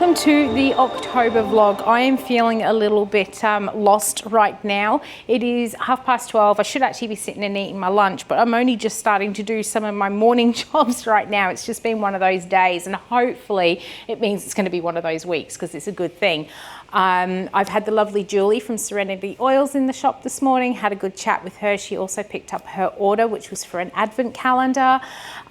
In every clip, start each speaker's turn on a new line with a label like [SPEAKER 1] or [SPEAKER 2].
[SPEAKER 1] welcome to the October vlog. I am feeling a little bit lost right now. It is 12:30. I should actually be sitting and eating my lunch, but I'm only just starting to do some of my morning jobs right now. It's just been one of those days, and hopefully it means it's going to be one of those weeks because it's a good thing. I've had the lovely Julie from Serenity Oils in the shop this morning, had a good chat with her. She also picked up her order, which was for an advent calendar.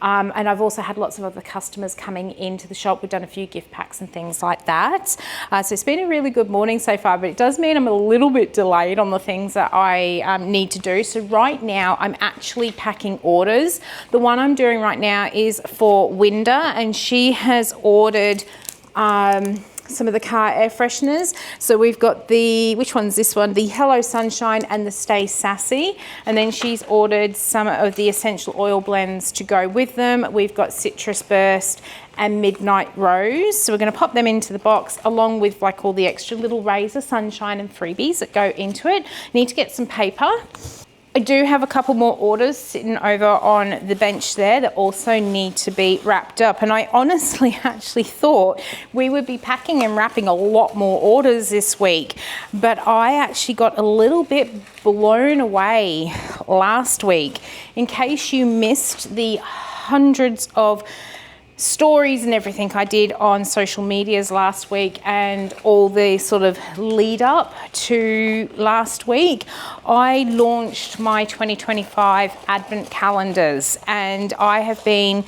[SPEAKER 1] And I've also had lots of other customers coming into the shop. We've done a few gift packs and things like that. So it's been a really good morning so far, but it does mean I'm a little bit delayed on the things that I need to do. So right now I'm actually packing orders. The one I'm doing right now is for Winda, and she has ordered some of the car air fresheners. So we've got the, which one's this one? The Hello Sunshine and the Stay Sassy. And then she's ordered some of the essential oil blends to go with them. We've got Citrus Burst and Midnight Rose. So we're going to pop them into the box along with like all the extra little razor sunshine and freebies that go into it. Need to get some paper. I do have a couple more orders sitting over on the bench there that also need to be wrapped up. And I honestly actually thought we would be packing and wrapping a lot more orders this week. But I actually got a little bit blown away last week. In case you missed the hundreds of stories and everything I did on social medias last week and all the sort of lead up to last week, I launched my 2025 advent calendars, and I have been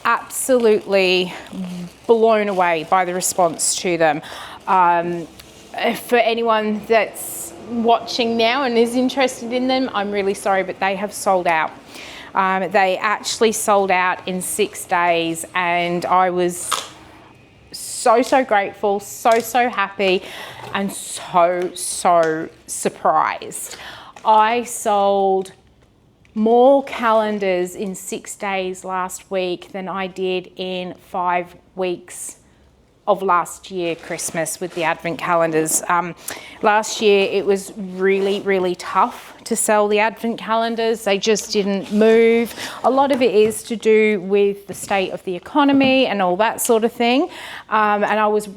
[SPEAKER 1] absolutely blown away by the response to them. For anyone that's watching now and is interested in them, I'm really sorry, but they have sold out. They actually sold out in 6 days, and I was so grateful, so happy, and so surprised. I sold more calendars in 6 days last week than I did in 5 weeks of last year Christmas with the advent calendars. Last year it was really tough to sell the advent calendars. They just didn't move. A lot of it is to do with the state of the economy and all that sort of thing. And I was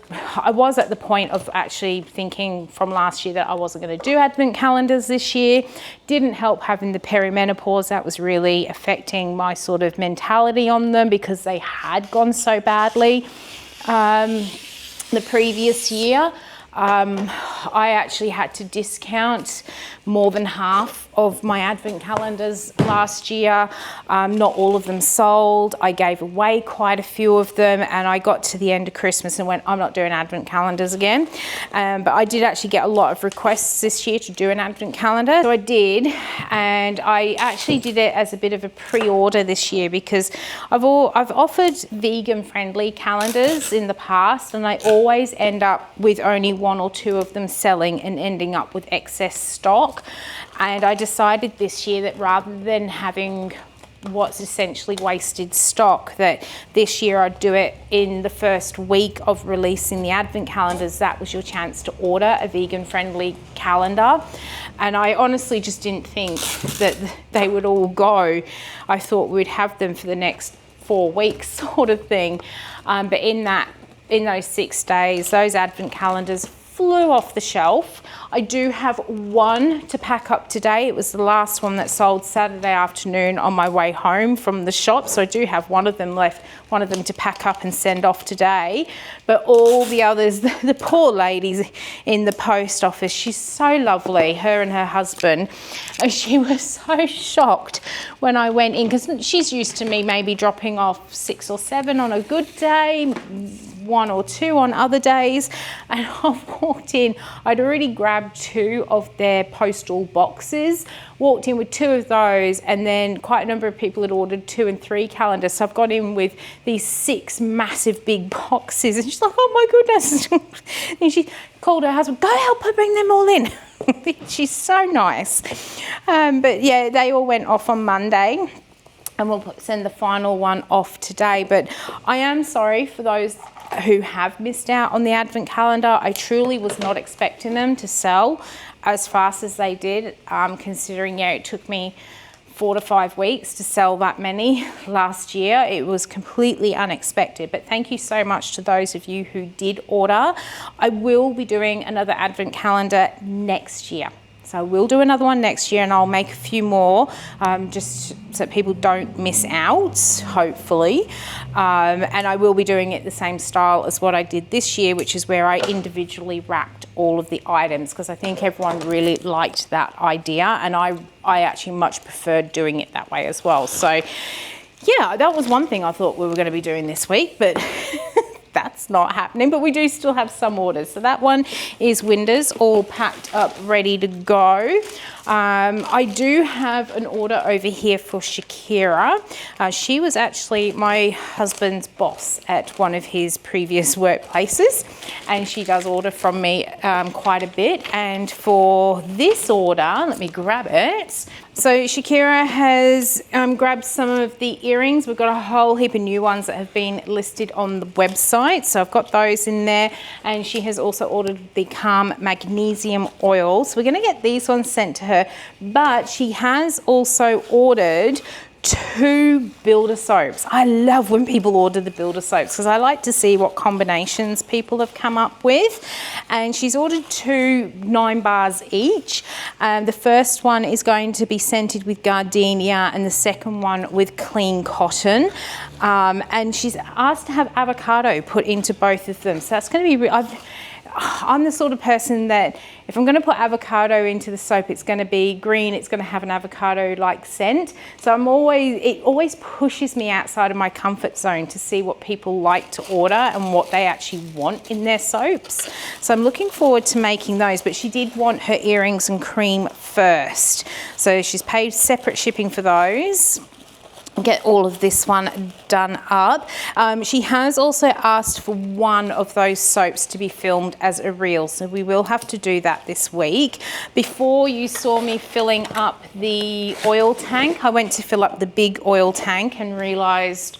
[SPEAKER 1] at the point of actually thinking from last year that I wasn't going to do advent calendars this year. Didn't help having the perimenopause. That was really affecting my sort of mentality on them because they had gone so badly the previous year. I actually had to discount more than half of my advent calendars last year. Not all of them sold. I gave away quite a few of them, and I got to the end of Christmas and went, I'm not doing advent calendars again. But I did actually get a lot of requests this year to do an advent calendar. So I did, and I actually did it as a bit of a pre-order this year because I've offered vegan friendly calendars in the past, and I always end up with only 1 or 2 of them selling and ending up with excess stock. And I decided this year that rather than having what's essentially wasted stock, that this year I'd do it in the first week of releasing the advent calendars. That was your chance to order a vegan friendly calendar. And I honestly just didn't think that they would all go. I thought we'd have them for the next 4 weeks sort of thing. But in those 6 days, those advent calendars flew off the shelf. I do have one to pack up today. It was the last one that sold Saturday afternoon on my way home from the shop. So I do have one of them left, one of them to pack up and send off today. But all the others, the poor ladies in the post office, she's so lovely, her and her husband. And she was so shocked when I went in, because she's used to me maybe dropping off 6 or 7 on a good day, 1 or 2 on other days. And I walked in, I'd already grabbed 2 of their postal boxes, walked in with 2 of those, and then quite a number of people had ordered 2 and 3 calendars. So I've got in with these 6 massive big boxes, and she's like, oh my goodness. And she called her husband, go help her bring them all in. She's so nice. But yeah, they all went off on Monday, and we'll send the final one off today. But I am sorry for those who have missed out on the advent calendar. I truly was not expecting them to sell as fast as they did, considering it took me 4 to 5 weeks to sell that many last year. It was completely unexpected, but thank you so much to those of you who did order. I will be doing another advent calendar next year. So I will do another one next year, and I'll make a few more just so people don't miss out, hopefully. And I will be doing it the same style as what I did this year, which is where I individually wrapped all of the items, because I think everyone really liked that idea, and I actually much preferred doing it that way as well. So yeah, that was one thing I thought we were going to be doing this week, but that's not happening, but we do still have some orders. So that one is windows all packed up, ready to go. I do have an order over here for Shakira. She was actually my husband's boss at one of his previous workplaces, and she does order from me quite a bit. And for this order, let me grab it. So Shakira has grabbed some of the earrings. We've got a whole heap of new ones that have been listed on the website. So I've got those in there. And she has also ordered the Calm Magnesium Oil. So we're going to get these ones sent to her. But she has also ordered 2 builder soaps. I love when people order the builder soaps because I like to see what combinations people have come up with. And she's ordered 2 9 bars each. The first one is going to be scented with gardenia, and the second one with clean cotton. And she's asked to have avocado put into both of them. So that's going to be I'm the sort of person that if I'm going to put avocado into the soap, it's going to be green, it's going to have an avocado-like scent. So it always pushes me outside of my comfort zone to see what people like to order and what they actually want in their soaps. So I'm looking forward to making those, but she did want her earrings and cream first. So she's paid separate shipping for those. Get all of this one done up. She has also asked for one of those soaps to be filmed as a reel, so we will have to do that this week. Before you saw me filling up the oil tank, I went to fill up the big oil tank and realised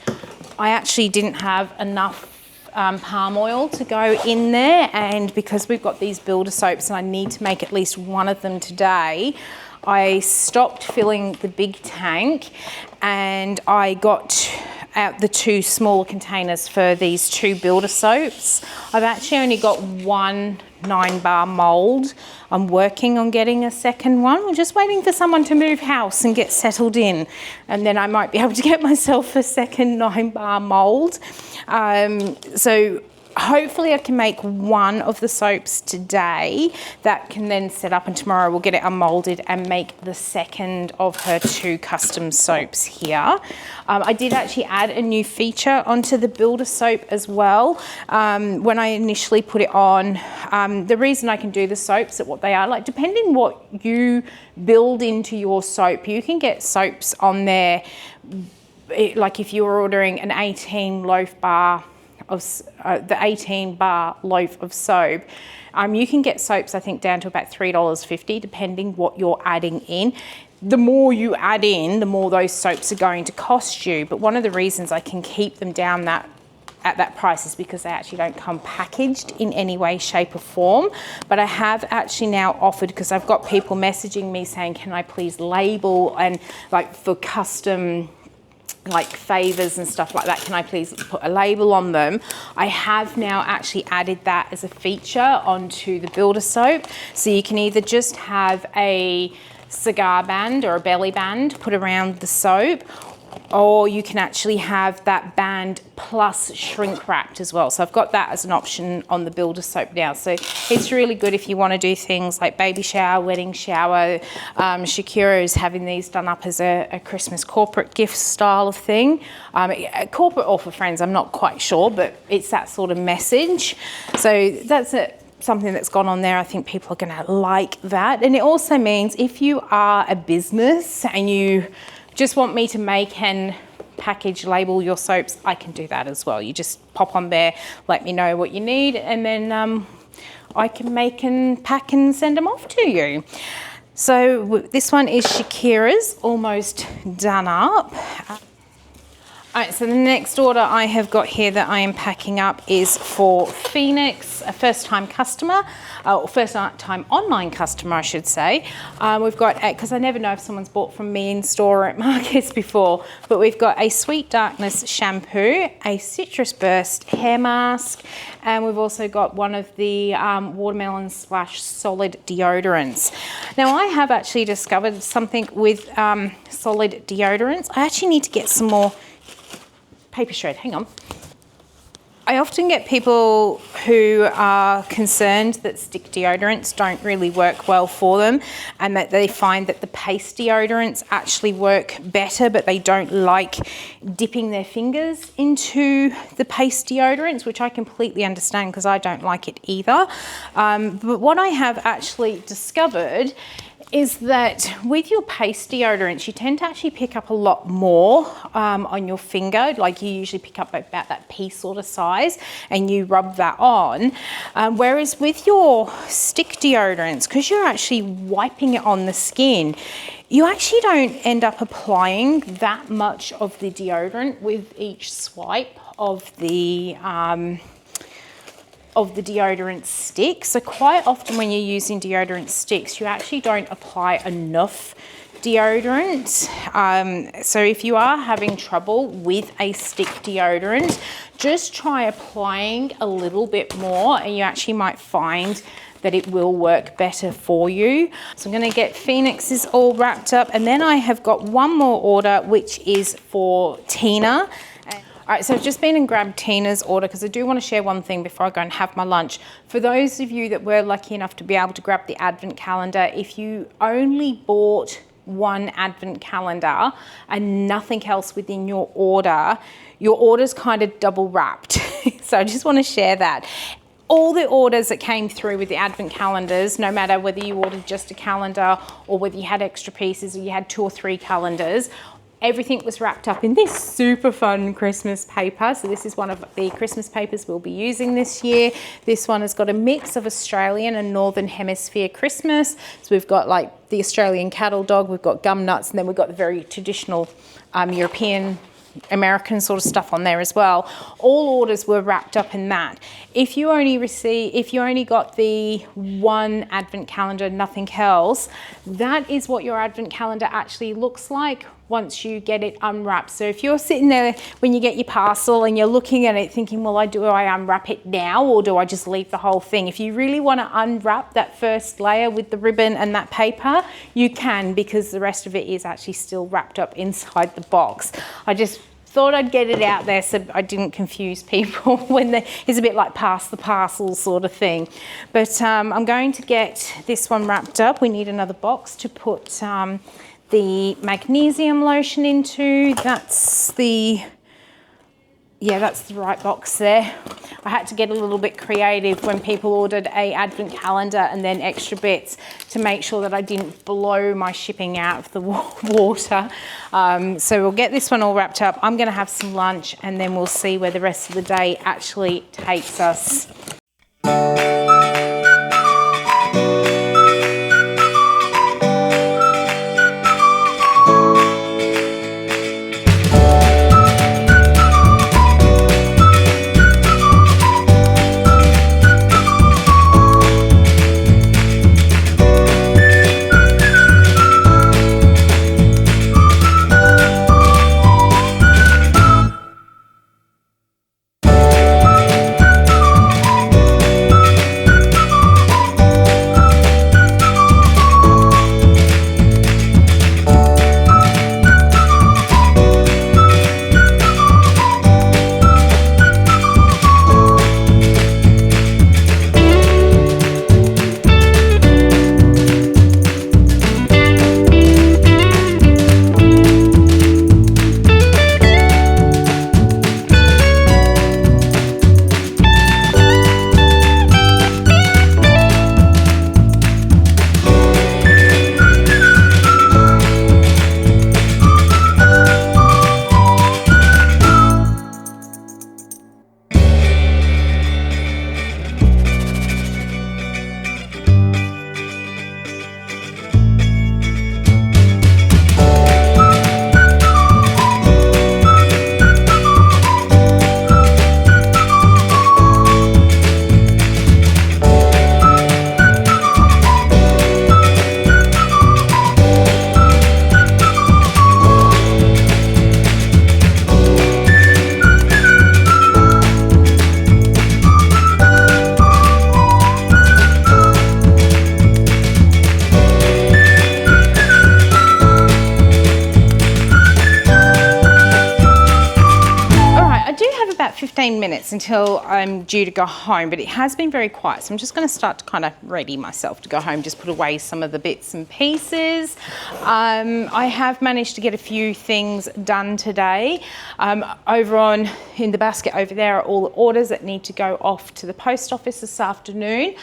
[SPEAKER 1] I actually didn't have enough palm oil to go in there, and because we've got these builder soaps and I need to make at least one of them today, I stopped filling the big tank and I got out the 2 small containers for these 2 builder soaps. I've actually only got 1 9-bar mould. I'm working on getting a second one. We're just waiting for someone to move house and get settled in, and then I might be able to get myself a second 9-bar mould. So hopefully I can make one of the soaps today that can then set up, and tomorrow we'll get it unmolded and make the second of her 2 custom soaps here. I did actually add a new feature onto the builder soap as well. When I initially put it on, the reason I can do the soaps at what they are, like depending what you build into your soap, you can get soaps on there, like if you're ordering an 18 loaf bar of the 18-bar loaf of soap, you can get soaps I think down to about $3.50 depending what you're adding in. The more you add in, the more those soaps are going to cost you. But one of the reasons I can keep them down at that price is because they actually don't come packaged in any way, shape or form. But I have actually now offered, because I've got people messaging me saying, can I please label, and like for custom like favors and stuff like that, can I please put a label on them? I have now actually added that as a feature onto the builder soap. So you can either just have a cigar band or a belly band put around the soap, or you can actually have that band plus shrink wrapped as well. So I've got that as an option on the builder soap now. So it's really good if you want to do things like baby shower, wedding shower. Shakira is having these done up as a Christmas corporate gift style of thing. Corporate or for friends, I'm not quite sure, but it's that sort of message. So that's something that's gone on there. I think people are going to like that. And it also means if you are a business and you just want me to make and package, label your soaps, I can do that as well. You just pop on there, let me know what you need, and then I can make and pack and send them off to you. So this one is Shakira's, almost done up. All right, so the next order I have got here that I am packing up is for Phoenix, a first-time customer, or first-time online customer, I should say. We've got, because I never know if someone's bought from me in store or at markets before, but we've got a Sweet Darkness shampoo, a Citrus Burst hair mask, and we've also got one of the watermelon splash solid deodorants. Now, I have actually discovered something with solid deodorants. I actually need to get some more paper shred, hang on. I often get people who are concerned that stick deodorants don't really work well for them, and that they find that the paste deodorants actually work better, but they don't like dipping their fingers into the paste deodorants, which I completely understand because I don't like it either. But what I have actually discovered is that with your paste deodorants, you tend to actually pick up a lot more on your finger. Like you usually pick up about that pea sort of size and you rub that on. Whereas with your stick deodorants, because you're actually wiping it on the skin, you actually don't end up applying that much of the deodorant with each swipe of the deodorant stick. So quite often when you're using deodorant sticks, you actually don't apply enough deodorant. So if you are having trouble with a stick deodorant, just try applying a little bit more and you actually might find that it will work better for you. So I'm gonna get Phoenix's all wrapped up, and then I have got one more order, which is for Tina. All right, so I've just been and grabbed Tina's order because I do want to share one thing before I go and have my lunch. For those of you that were lucky enough to be able to grab the advent calendar, if you only bought one advent calendar and nothing else within your order's kind of double wrapped. So I just want to share that. All the orders that came through with the advent calendars, no matter whether you ordered just a calendar or whether you had extra pieces or you had 2 or 3 calendars, everything was wrapped up in this super fun Christmas paper. So this is one of the Christmas papers we'll be using this year. This one has got a mix of Australian and Northern Hemisphere Christmas. So we've got like the Australian cattle dog, we've got gum nuts, and then we've got the very traditional European American sort of stuff on there as well. All orders were wrapped up in that. If you only got the one advent calendar, nothing else, that is what your advent calendar actually looks like once you get it unwrapped. So if you're sitting there when you get your parcel and you're looking at it thinking, well, do I unwrap it now or do I just leave the whole thing? If you really want to unwrap that first layer with the ribbon and that paper, you can, because the rest of it is actually still wrapped up inside the box. I just thought I'd get it out there so I didn't confuse people when it's a bit like pass the parcel sort of thing. But I'm going to get this one wrapped up. We need another box to put the magnesium lotion into. That's the right box there. I had to get a little bit creative when people ordered a advent calendar and then extra bits to make sure that I didn't blow my shipping out of the water. So we'll get this one all wrapped up. I'm gonna have some lunch and then we'll see where the rest of the day actually takes us. minutes until I'm due to go home, but it has been very quiet. So I'm just going to start to kind of ready myself to go home, just put away some of the bits and pieces. I have managed to get a few things done today. Over on in the basket over there are all the orders that need to go off to the post office this afternoon.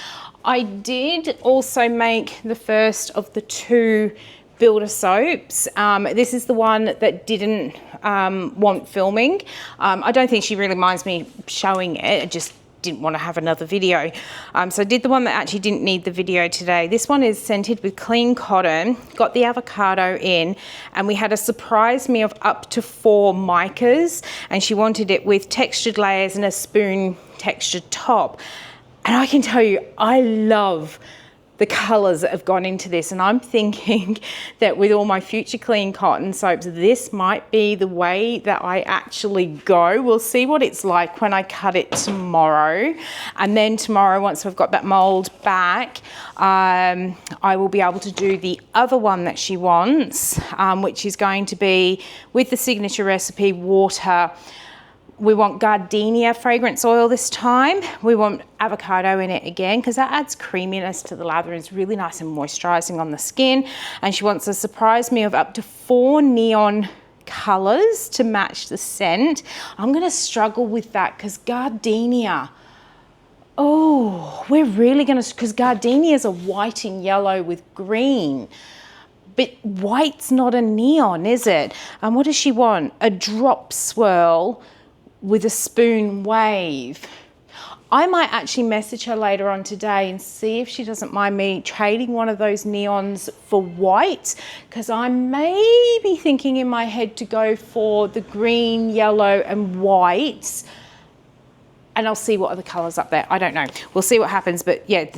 [SPEAKER 1] I did also make the first of the 2 builder soaps. This is the one that didn't want filming. I don't think she really minds me showing it. I just didn't want to have another video. So I did the one that actually didn't need the video today. This one is scented with clean cotton, got the avocado in, and we had a surprise me of up to 4 micas, and she wanted it with textured layers and a spoon textured top. And I can tell you, I love the colours that have gone into this, and I'm thinking that with all my future clean cotton soaps, this might be the way that I actually go. We'll see what it's like when I cut it tomorrow, and then tomorrow, once I've got that mould back, I will be able to do the other one that she wants, which is going to be with the signature recipe water. We want gardenia fragrance oil this time. We want avocado in it again because that adds creaminess to the lather and it's really nice and moisturising on the skin. And she wants to surprise me of up to 4 neon colours to match the scent. I'm going to struggle with that because gardenia, oh, we're really going to, because gardenias are white and yellow with green. But white's not a neon, is it? And what does she want? A drop swirl with a spoon wave. I might actually message her later on today and see if she doesn't mind me trading one of those neons for white, because I may be thinking in my head to go for the green, yellow and white, and I'll see what other colours up there. I don't know. We'll see what happens, but yeah,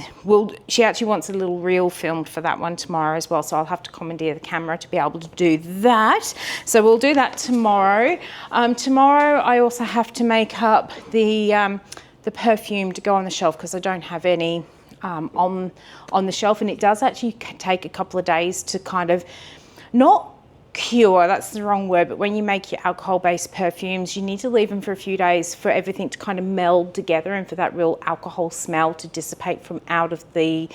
[SPEAKER 1] she actually wants a little reel filmed for that one tomorrow as well, so I'll have to commandeer the camera to be able to do that. So we'll do that tomorrow. Tomorrow I also have to make up the perfume to go on the shelf because I don't have any on the shelf, and it does actually take a couple of days to kind of not cure, that's the wrong word, but when you make your alcohol-based perfumes, you need to leave them for a few days for everything to kind of meld together and for that real alcohol smell to dissipate from out of the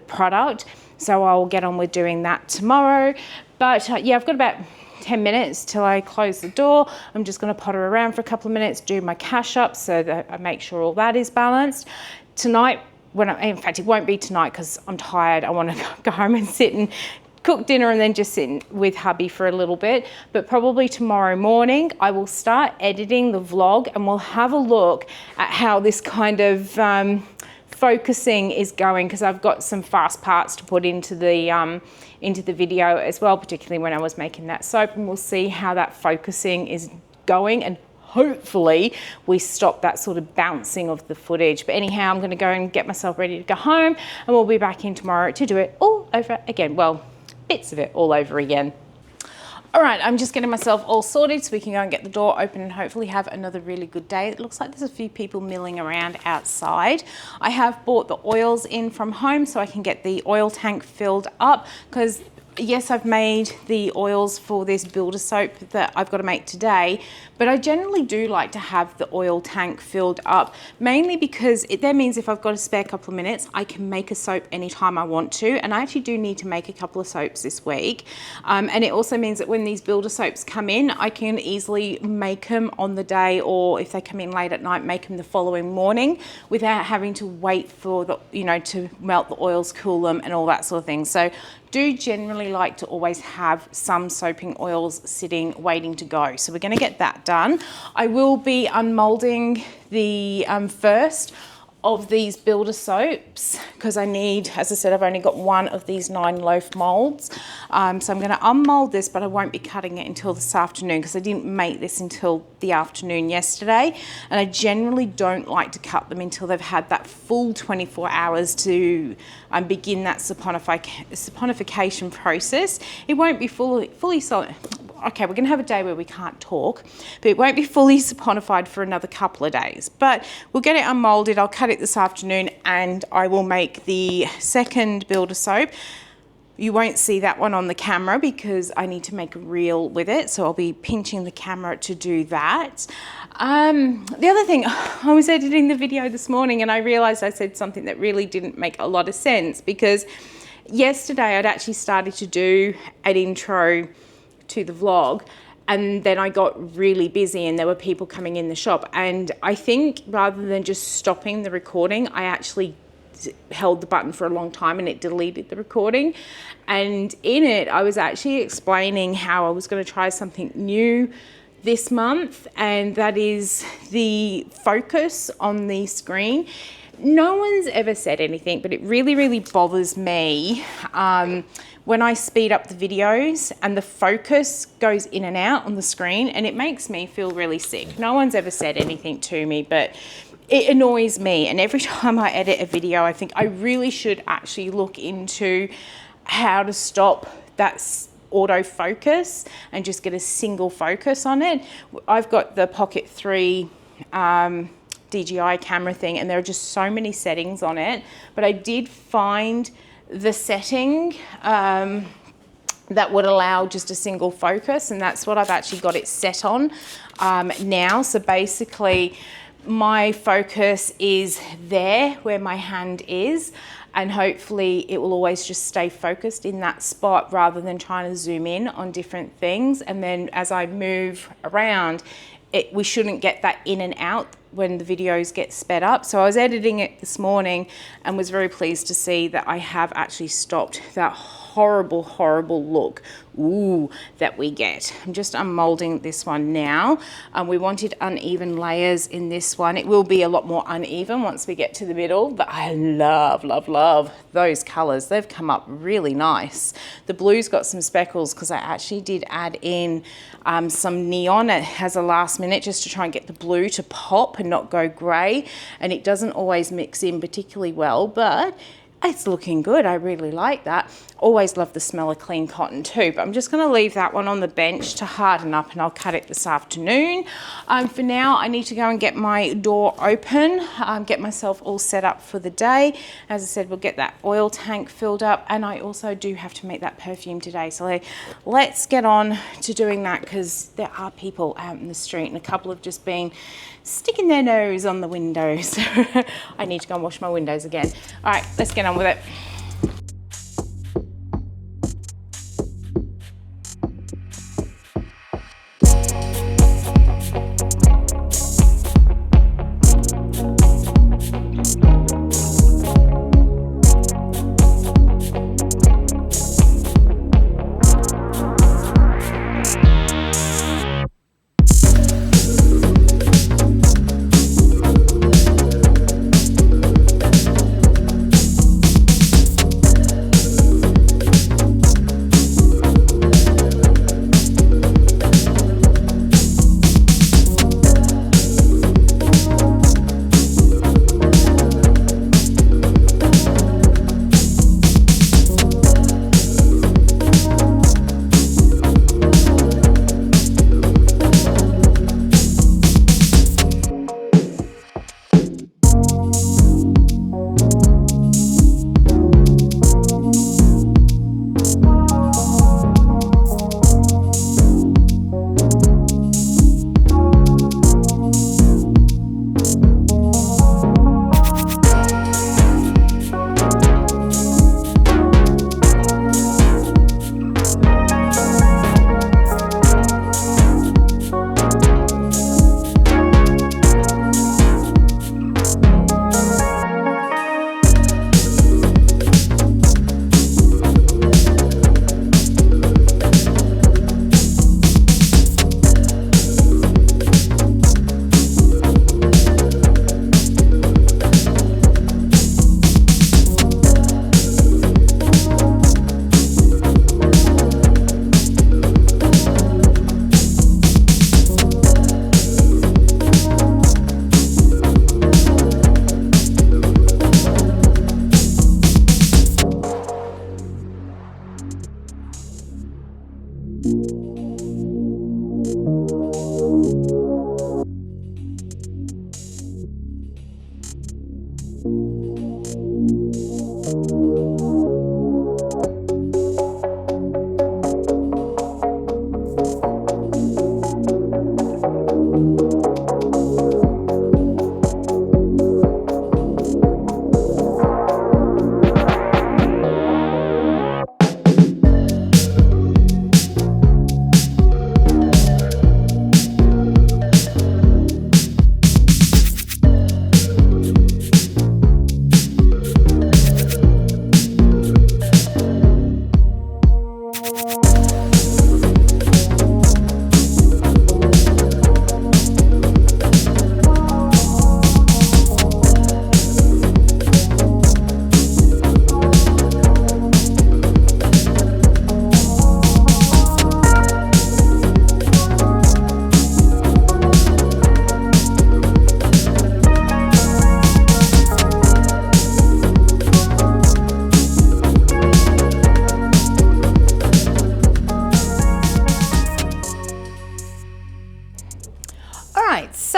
[SPEAKER 1] product. So I'll get on with doing that tomorrow. But yeah, I've got about 10 minutes till I close the door. I'm just going to potter around for a couple of minutes, do my cash up so that I make sure all that is balanced. Tonight, in fact, it won't be tonight because I'm tired. I want to go home and sit and cook dinner and then just sit with hubby for a little bit. But probably tomorrow morning I will start editing the vlog and we'll have a look at how this kind of focusing is going, because I've got some fast parts to put into the video as well, particularly when I was making that soap, and we'll see how that focusing is going, and hopefully we stop that sort of bouncing of the footage. But anyhow, I'm going to go and get myself ready to go home, and we'll be back in tomorrow to do it all over again. Well, bits of it all over again. All right, I'm just getting myself all sorted so we can go and get the door open and hopefully have another really good day. It looks like there's a few people milling around outside. I have bought the oils in from home so I can get the oil tank filled up, because yes, I've made the oils for this builder soap that I've got to make today, but I generally do like to have the oil tank filled up, mainly because that means if I've got a spare couple of minutes, I can make a soap anytime I want to, and I actually do need to make a couple of soaps this week. And it also means that when these builder soaps come in, I can easily make them on the day, or if they come in late at night, make them the following morning without having to wait for the, to melt the oils, cool them and all that sort of thing. So do generally like to always have some soaping oils sitting waiting to go. So we're going to get that done. I will be unmolding the first of these builder soaps because I need, as I said, I've only got one of these 9 loaf molds. So I'm going to unmold this, but I won't be cutting it until this afternoon because I didn't make this until the afternoon yesterday. And I generally don't like to cut them until they've had that full 24 hours to begin that saponification process. It won't be fully solid. Okay, we're going to have a day where we can't talk, but it won't be fully saponified for another couple of days. But we'll get it unmolded. I'll cut it this afternoon and I will make the second builder soap. You won't see that one on the camera because I need to make a reel with it. So I'll be pinching the camera to do that. The other thing, I was editing the video this morning and I realized I said something that really didn't make a lot of sense, because yesterday I'd actually started to do an intro to the vlog, and then I got really busy and there were people coming in the shop, and I think rather than just stopping the recording, I actually held the button for a long time and it deleted the recording. And in it I was actually explaining how I was going to try something new this month, and that is the focus on the screen. No one's ever said anything, but it really bothers me when I speed up the videos and the focus goes in and out on the screen, and it makes me feel really sick. No one's ever said anything to me, but it annoys me. And every time I edit a video, I think I really should actually look into how to stop that autofocus and just get a single focus on it. I've got the Pocket 3 DJI camera thing, and there are just so many settings on it, but I did find the setting that would allow just a single focus, and that's what I've actually got it set on now. So basically my focus is there where my hand is, and hopefully it will always just stay focused in that spot rather than trying to zoom in on different things. And then as I move around, we shouldn't get that in and out when the videos get sped up. So I was editing it this morning and was very pleased to see that I have actually stopped that horrible look that we get. I'm just unmolding this one now. We wanted uneven layers in this one. It will be a lot more uneven once we get to the middle, but I love those colors. They've come up really nice. The blue's got some speckles because I actually did add in some neon as a last minute just to try and get the blue to pop and not go gray, and it doesn't always mix in particularly well, but it's looking good. I really like that. Always love the smell of clean cotton too, but I'm just going to leave that one on the bench to harden up, and I'll cut it this afternoon. For now, I need to go and get my door open, get myself all set up for the day. As I said, we'll get that oil tank filled up, and I also do have to make that perfume today. So let's get on to doing that, because there are people out in the street and a couple have just been sticking their nose on the windows. I need to go and wash my windows again. All right, let's get on with it.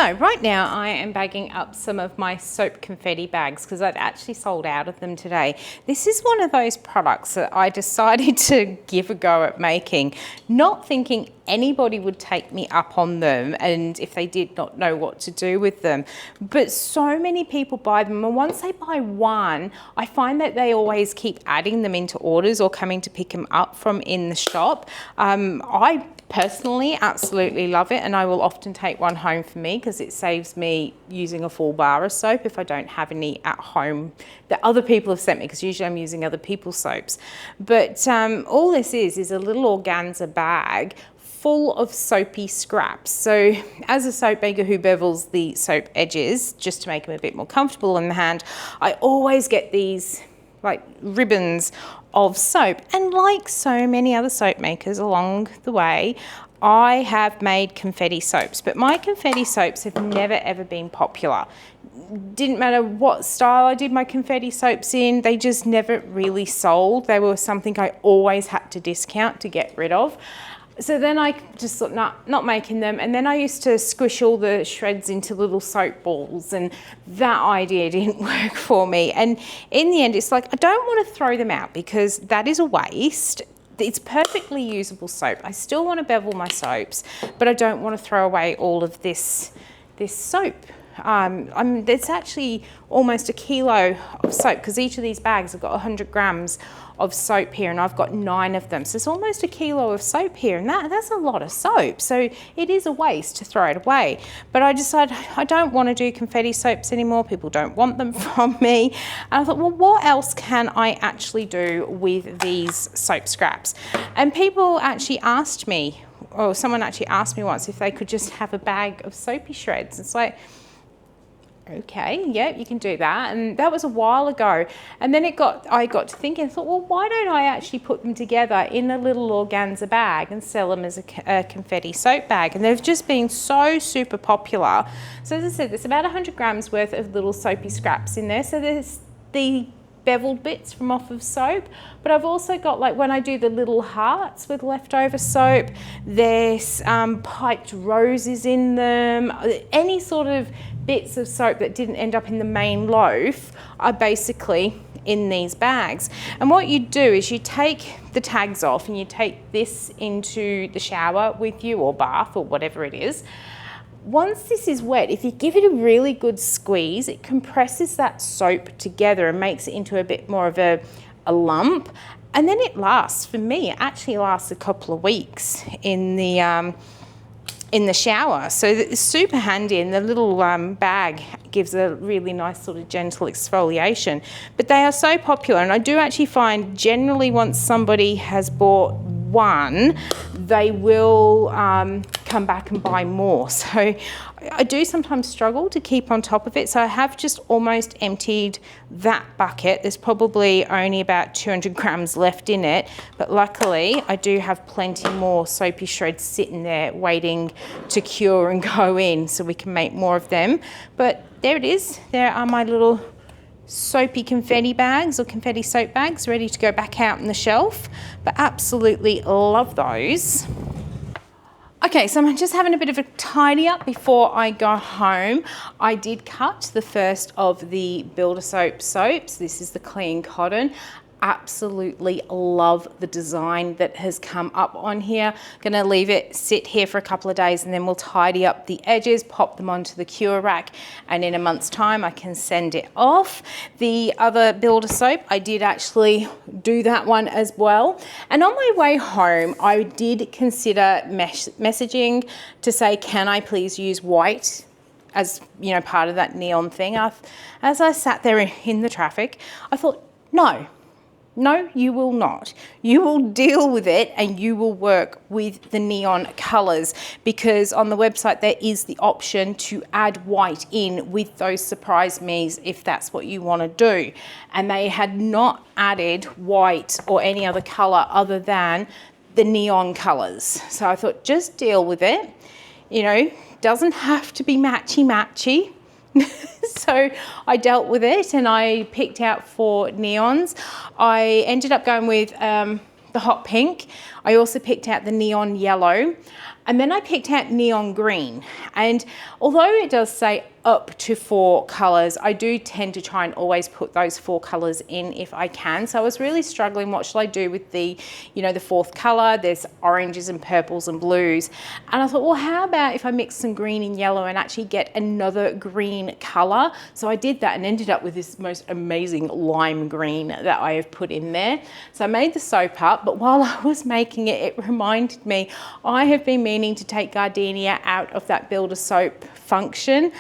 [SPEAKER 1] So right now I am bagging up some of my soap confetti bags because I'd actually sold out of them today. This is one of those products that I decided to give a go at making, not thinking anybody would take me up on them, and if they did, not know what to do with them. But so many people buy them, and once they buy one, I find that they always keep adding them into orders or coming to pick them up from in the shop. I personally absolutely love it, and I will often take one home for me because it saves me using a full bar of soap if I don't have any at home that other people have sent me, because usually I'm using other people's soaps. But all this is a little organza bag full of soapy scraps. So as a soap maker who bevels the soap edges just to make them a bit more comfortable in the hand, I always get these like ribbons of soap, and like so many other soap makers along the way, I have made confetti soaps, but my confetti soaps have never ever been popular. Didn't matter what style I did my confetti soaps in, they just never really sold. They were something I always had to discount to get rid of. So then I just thought, nah, not making them. And then I used to squish all the shreds into little soap balls, and that idea didn't work for me. And in the end, it's like, I don't want to throw them out because that is a waste. It's perfectly usable soap. I still want to bevel my soaps, but I don't want to throw away all of this soap. It's actually almost a kilo of soap, because each of these bags have got 100 grams of soap here, and I've got 9 of them. So it's almost a kilo of soap here, and that's a lot of soap. So it is a waste to throw it away. But I decided I don't want to do confetti soaps anymore. People don't want them from me. And I thought, well, what else can I actually do with these soap scraps? And people actually asked me, or someone actually asked me once if they could just have a bag of soapy shreds. It's like, okay, yeah, you can do that. And that was a while ago. And then I got to thinking, I thought, well, why don't I actually put them together in a little organza bag and sell them as a confetti soap bag? And they've just been so super popular. So as I said, there's about 100 grams worth of little soapy scraps in there. So there's the beveled bits from off of soap, but I've also got, like when I do the little hearts with leftover soap, there's piped roses in them. Any sort of bits of soap that didn't end up in the main loaf are basically in these bags. And what you do is you take the tags off and you take this into the shower with you, or bath, or whatever it is. Once this is wet, if you give it a really good squeeze, it compresses that soap together and makes it into a bit more of a lump. And then it lasts, for me, it actually lasts a couple of weeks in the shower. So it's super handy, and the little bag gives a really nice sort of gentle exfoliation. But they are so popular, and I do actually find generally once somebody has bought one, they will come back and buy more. So I do sometimes struggle to keep on top of it. So I have just almost emptied that bucket. There's probably only about 200 grams left in it, but luckily I do have plenty more soapy shreds sitting there waiting to cure and go in, so we can make more of them. But there it is. There are my little soapy confetti bags, or confetti soap bags, ready to go back out on the shelf. But absolutely love those. Okay, so I'm just having a bit of a tidy up before I go home. I did cut the first of the Builder Soap soaps. This is the clean cotton. Absolutely love the design that has come up on here. Gonna leave it sit here for a couple of days, and then we'll tidy up the edges, pop them onto the cure rack, and in a month's time I can send it off. The other Builder Soap, I did actually do that one as well. And on my way home, I did consider messaging to say, can I please use white as, you know, part of that neon thing. As I sat there in the traffic, I thought, no, you will not. You will deal with it, and you will work with the neon colours, because on the website there is the option to add white in with those surprise me's if that's what you want to do. And they had not added white or any other colour other than the neon colours. So I thought, just deal with it. You know, doesn't have to be matchy. So I dealt with it, and I picked out 4 neons. I ended up going with the hot pink. I also picked out the neon yellow. And then I picked out neon green. And although it does say up to 4 colors, I do tend to try and always put those 4 colors in if I can. So I was really struggling, what shall I do with the, you know, the 4th color? There's oranges and purples and blues. And I thought, well, how about if I mix some green and yellow and actually get another green color? So I did that and ended up with this most amazing lime green that I have put in there. So I made the soap up, but while I was making it, it reminded me, I have been meaning to take gardenia out of that builder soap function.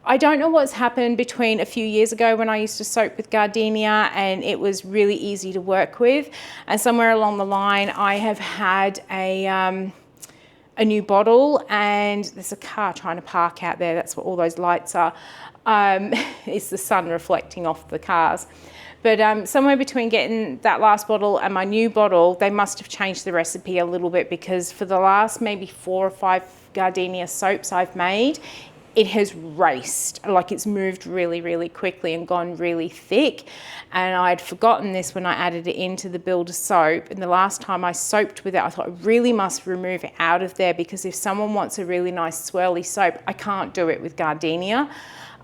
[SPEAKER 1] I don't know what's happened between a few years ago when I used to soap with gardenia and it was really easy to work with. And somewhere along the line, I have had a new bottle, and there's a car trying to park out there. That's what all those lights are. It's the sun reflecting off the cars. But somewhere between getting that last bottle and my new bottle, they must have changed the recipe a little bit, because for the last maybe 4 or 5 gardenia soaps I've made, it has raced, like it's moved really, really quickly and gone really thick. And I'd forgotten this when I added it into the builder soap. And the last time I soaped with it, I thought I really must remove it out of there, because if someone wants a really nice swirly soap, I can't do it with gardenia.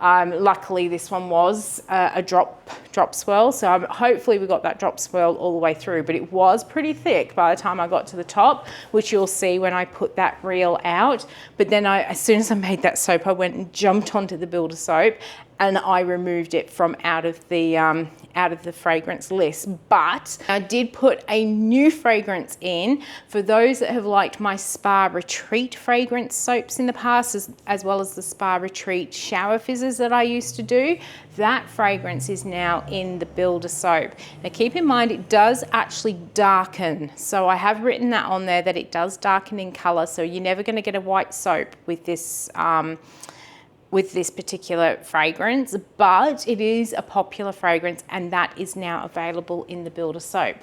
[SPEAKER 1] Luckily this one was a drop swirl, so hopefully we got that drop swirl all the way through, but it was pretty thick by the time I got to the top, which you'll see when I put that reel out. But then as soon as I made that soap, I went and jumped onto the builder soap and I removed it from out of the fragrance list. But I did put a new fragrance in for those that have liked my Spa Retreat fragrance soaps in the past, as well as the Spa Retreat shower fizzes that I used to do. That fragrance is now in the builder soap. Now keep in mind, it does actually darken. So I have written that on there, that it does darken in color. So you're never going to get a white soap with this particular fragrance, but it is a popular fragrance, and that is now available in the builder soap.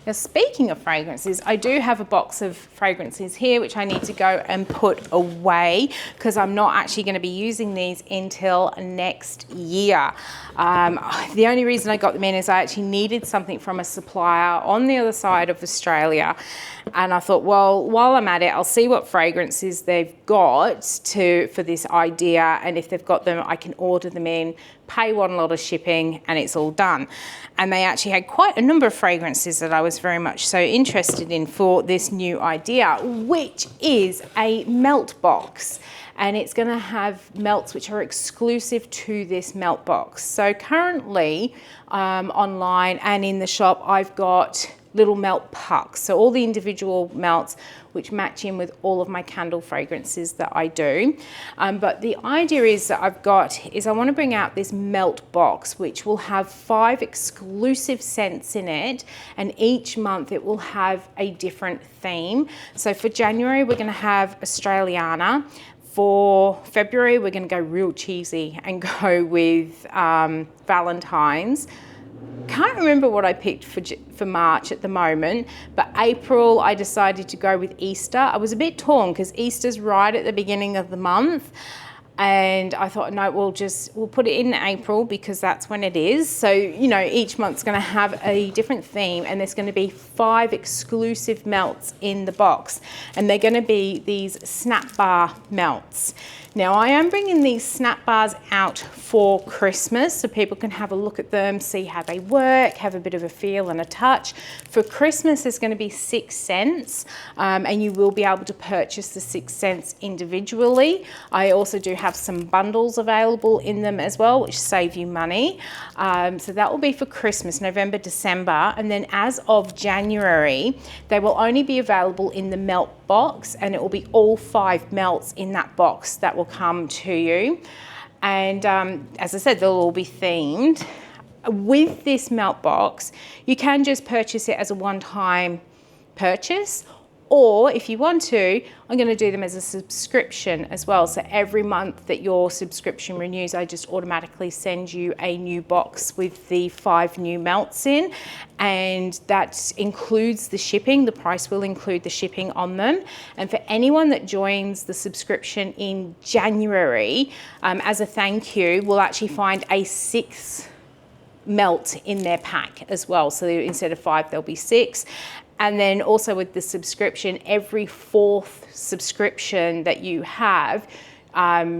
[SPEAKER 1] Now, speaking of fragrances, I do have a box of fragrances here which I need to go and put away, because I'm not actually going to be using these until next year. The only reason I got them in is I actually needed something from a supplier on the other side of Australia, and I thought, well, while I'm at it, I'll see what fragrances they've got for this idea, and if they've got them, I can order them in, pay one lot of shipping, and it's all done. And they actually had quite a number of fragrances that I was very much so interested in for this new idea, which is a melt box. And it's going to have melts which are exclusive to this melt box. So currently online and in the shop, I've got little melt pucks. So all the individual melts which match in with all of my candle fragrances that I do. But the idea is that I want to bring out this melt box, which will have 5 exclusive scents in it. And each month it will have a different theme. So for January, we're going to have Australiana. For February, we're going to go real cheesy and go with Valentine's. Can't remember what I picked for March at the moment, but April I decided to go with Easter. I was a bit torn because Easter's right at the beginning of the month, and I thought, no, we'll put it in April because that's when it is. So, you know, each month's going to have a different theme, and there's going to be 5 exclusive melts in the box, and they're going to be these snap bar melts. Now, I am bringing these snap bars out for Christmas so people can have a look at them, see how they work, have a bit of a feel and a touch. For Christmas, there's going to be 6 scents, and you will be able to purchase the 6 scents individually. I also do have some bundles available in them as well, which save you money. So that will be for Christmas, November, December. And then as of January, they will only be available in the melt box, and it will be all 5 melts in that box that will come to you. And as I said, they'll all be themed. With this melt box, you can just purchase it as a one-time purchase, or if you want to, I'm going to do them as a subscription as well. So every month that your subscription renews, I just automatically send you a new box with the 5 new melts in, and that includes the shipping. The price will include the shipping on them. And for anyone that joins the subscription in January, as a thank you, we'll actually find a 6th melt in their pack as well. So instead of 5, there'll be 6. And then also with the subscription, every 4th subscription that you have,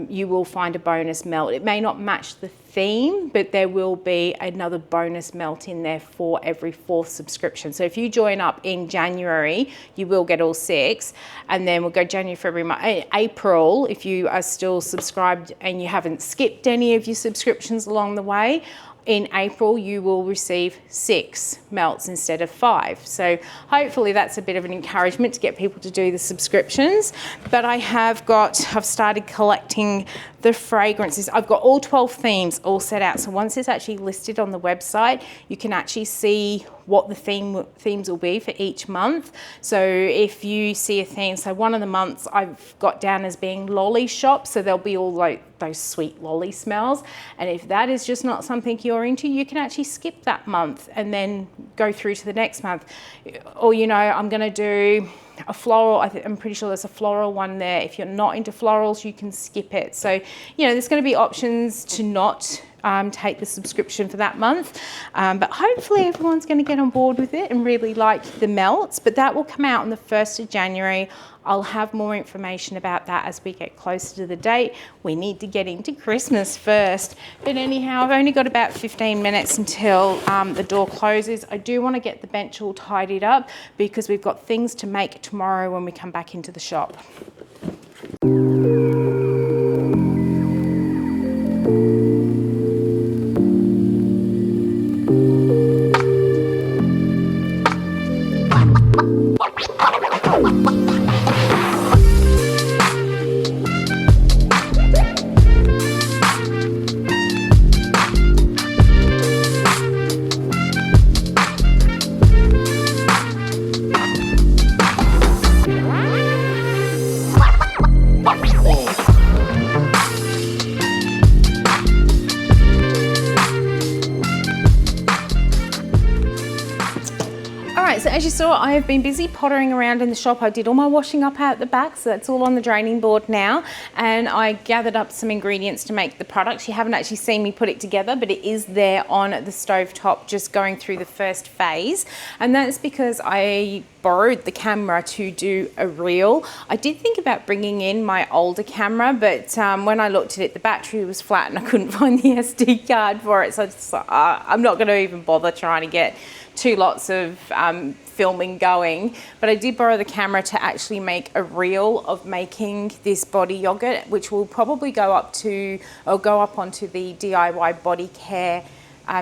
[SPEAKER 1] you will find a bonus melt. It may not match the theme, but there will be another bonus melt in there for every 4th subscription. So if you join up in January, you will get all 6, and then we'll go January, February, March, April. If you are still subscribed and you haven't skipped any of your subscriptions along the way, in April you will receive 6 melts instead of 5. So hopefully that's a bit of an encouragement to get people to do the subscriptions. But I've started collecting the fragrances. I've got all 12 themes all set out. So once it's actually listed on the website, you can actually see what the themes will be for each month. So if you see a theme, so one of the months I've got down as being lolly shop, so there'll be all like those sweet lolly smells. And if that is just not something you're into, you can actually skip that month and then go through to the next month. Or, you know, I'm going to do a floral. I'm pretty sure there's a floral one there. If you're not into florals, you can skip it. So, you know, there's going to be options to not take the subscription for that month. But hopefully everyone's going to get on board with it and really like the melts. But that will come out on the 1st of January. I'll have more information about that as we get closer to the date. We need to get into Christmas first. But anyhow, I've only got about 15 minutes until the door closes. I do want to get the bench all tidied up because we've got things to make tomorrow when we come back into the shop. So as you saw, I have been busy pottering around in the shop. I did all my washing up out the back, so that's all on the draining board now. And I gathered up some ingredients to make the products. You haven't actually seen me put it together, but it is there on the stovetop, just going through the first phase. And that's because I borrowed the camera to do a reel. I did think about bringing in my older camera, but when I looked at it, the battery was flat and I couldn't find the SD card for it. So I just thought, I'm not going to even bother trying to get 2 lots of filming going. But I did borrow the camera to actually make a reel of making this body yogurt, which will probably go up onto the DIY body care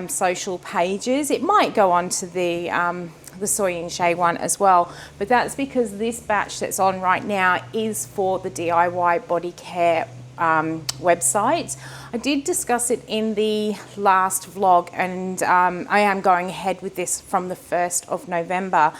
[SPEAKER 1] social pages. It might go onto the Soy and Shea one as well, but that's because this batch that's on right now is for the DIY body care website. I did discuss it in the last vlog, and I am going ahead with this from the 1st of November.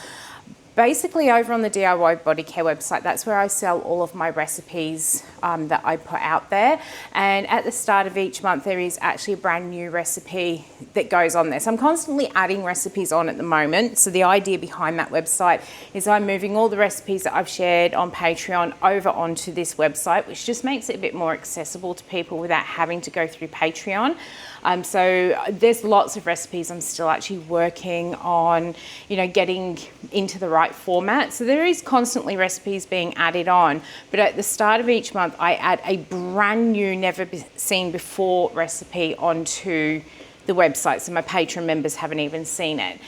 [SPEAKER 1] Basically, over on the DIY Body Care website, that's where I sell all of my recipes that I put out there. And at the start of each month, there is actually a brand new recipe that goes on there. So I'm constantly adding recipes on at the moment. So the idea behind that website is I'm moving all the recipes that I've shared on Patreon over onto this website, which just makes it a bit more accessible to people without having to go through Patreon. So there's lots of recipes I'm still actually working on, you know, getting into the right format. So there is constantly recipes being added on, but at the start of each month, I add a brand new, never seen before recipe onto the website. So my Patreon members haven't even seen it.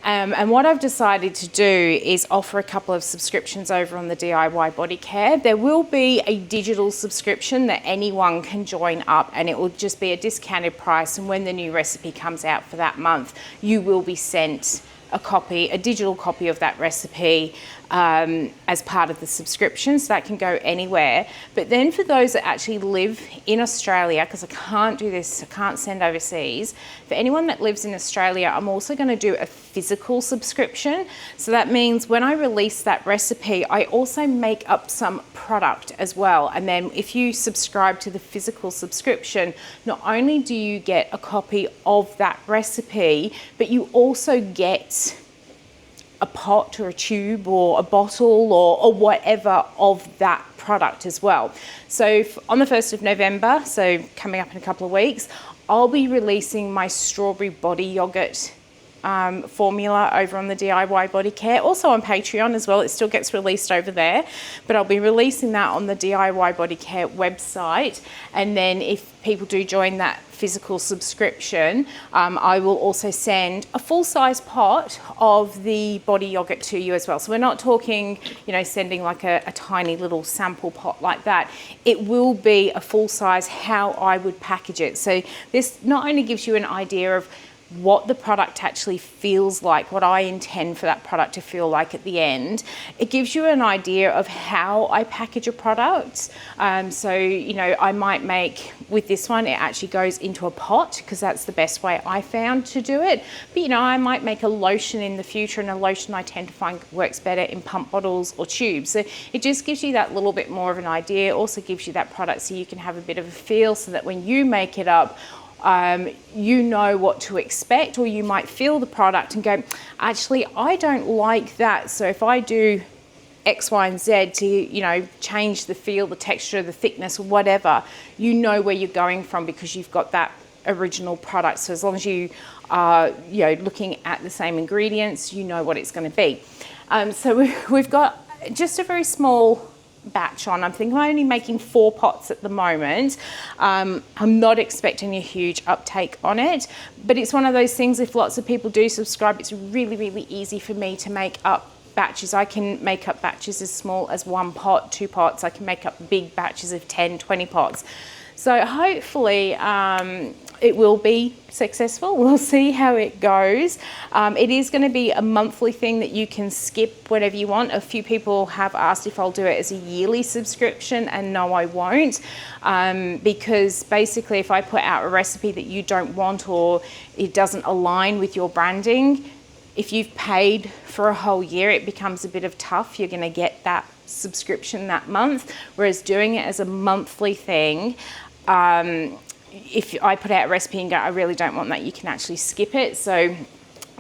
[SPEAKER 1] And what I've decided to do is offer a couple of subscriptions over on the DIY Body Care. There will be a digital subscription that anyone can join up, and it will just be a discounted price. And when the new recipe comes out for that month, you will be sent a digital copy of that recipe as part of the subscription, so that can go anywhere. But then for those that actually live in Australia, because I can't do this, I can't send overseas, for anyone that lives in Australia, I'm also going to do a physical subscription. So that means when I release that recipe, I also make up some product as well. And then if you subscribe to the physical subscription, not only do you get a copy of that recipe, but you also get a pot or a tube or a bottle or whatever of that product as well. So on the 1st of November, so coming up in a couple of weeks, I'll be releasing my strawberry body yogurt formula over on the DIY Body Care, also on Patreon as well. It still gets released over there, but I'll be releasing that on the DIY Body Care website. And then if people do join that physical subscription, I will also send a full-size pot of the body yogurt to you as well. So we're not talking, you know, sending like a tiny little sample pot like that. It will be a full-size how I would package it. So this not only gives you an idea of what the product actually feels like, what I intend for that product to feel like at the end, it gives you an idea of how I package a product. So, you know, I might make, with this one, it actually goes into a pot because that's the best way I found to do it. But, you know, I might make a lotion in the future, and a lotion I tend to find works better in pump bottles or tubes. So it just gives you that little bit more of an idea. Also gives you that product so you can have a bit of a feel, so that when you make it up, you know what to expect. Or you might feel the product and go, actually, I don't like that. So if I do X, Y, and Z to, you know, change the feel, the texture, the thickness, whatever, you know where you're going from because you've got that original product. So as long as you are, you know, looking at the same ingredients, you know what it's going to be. So we've got just a very small batch on. I'm thinking I'm only making 4 pots at the moment. I'm not expecting a huge uptake on it, but it's one of those things, if lots of people do subscribe, it's really, really easy for me to make up batches. I can make up batches as small as 1 pot, 2 pots. I can make up big batches of 10, 20 pots. So hopefully it will be successful. We'll see how it goes. It is going to be a monthly thing that you can skip whenever you want. A few people have asked if I'll do it as a yearly subscription, and no, I won't. Because basically if I put out a recipe that you don't want or it doesn't align with your branding, if you've paid for a whole year, it becomes a bit of tough. You're going to get that subscription that month. Whereas doing it as a monthly thing, if I put out a recipe and go, I really don't want that, you can actually skip it. So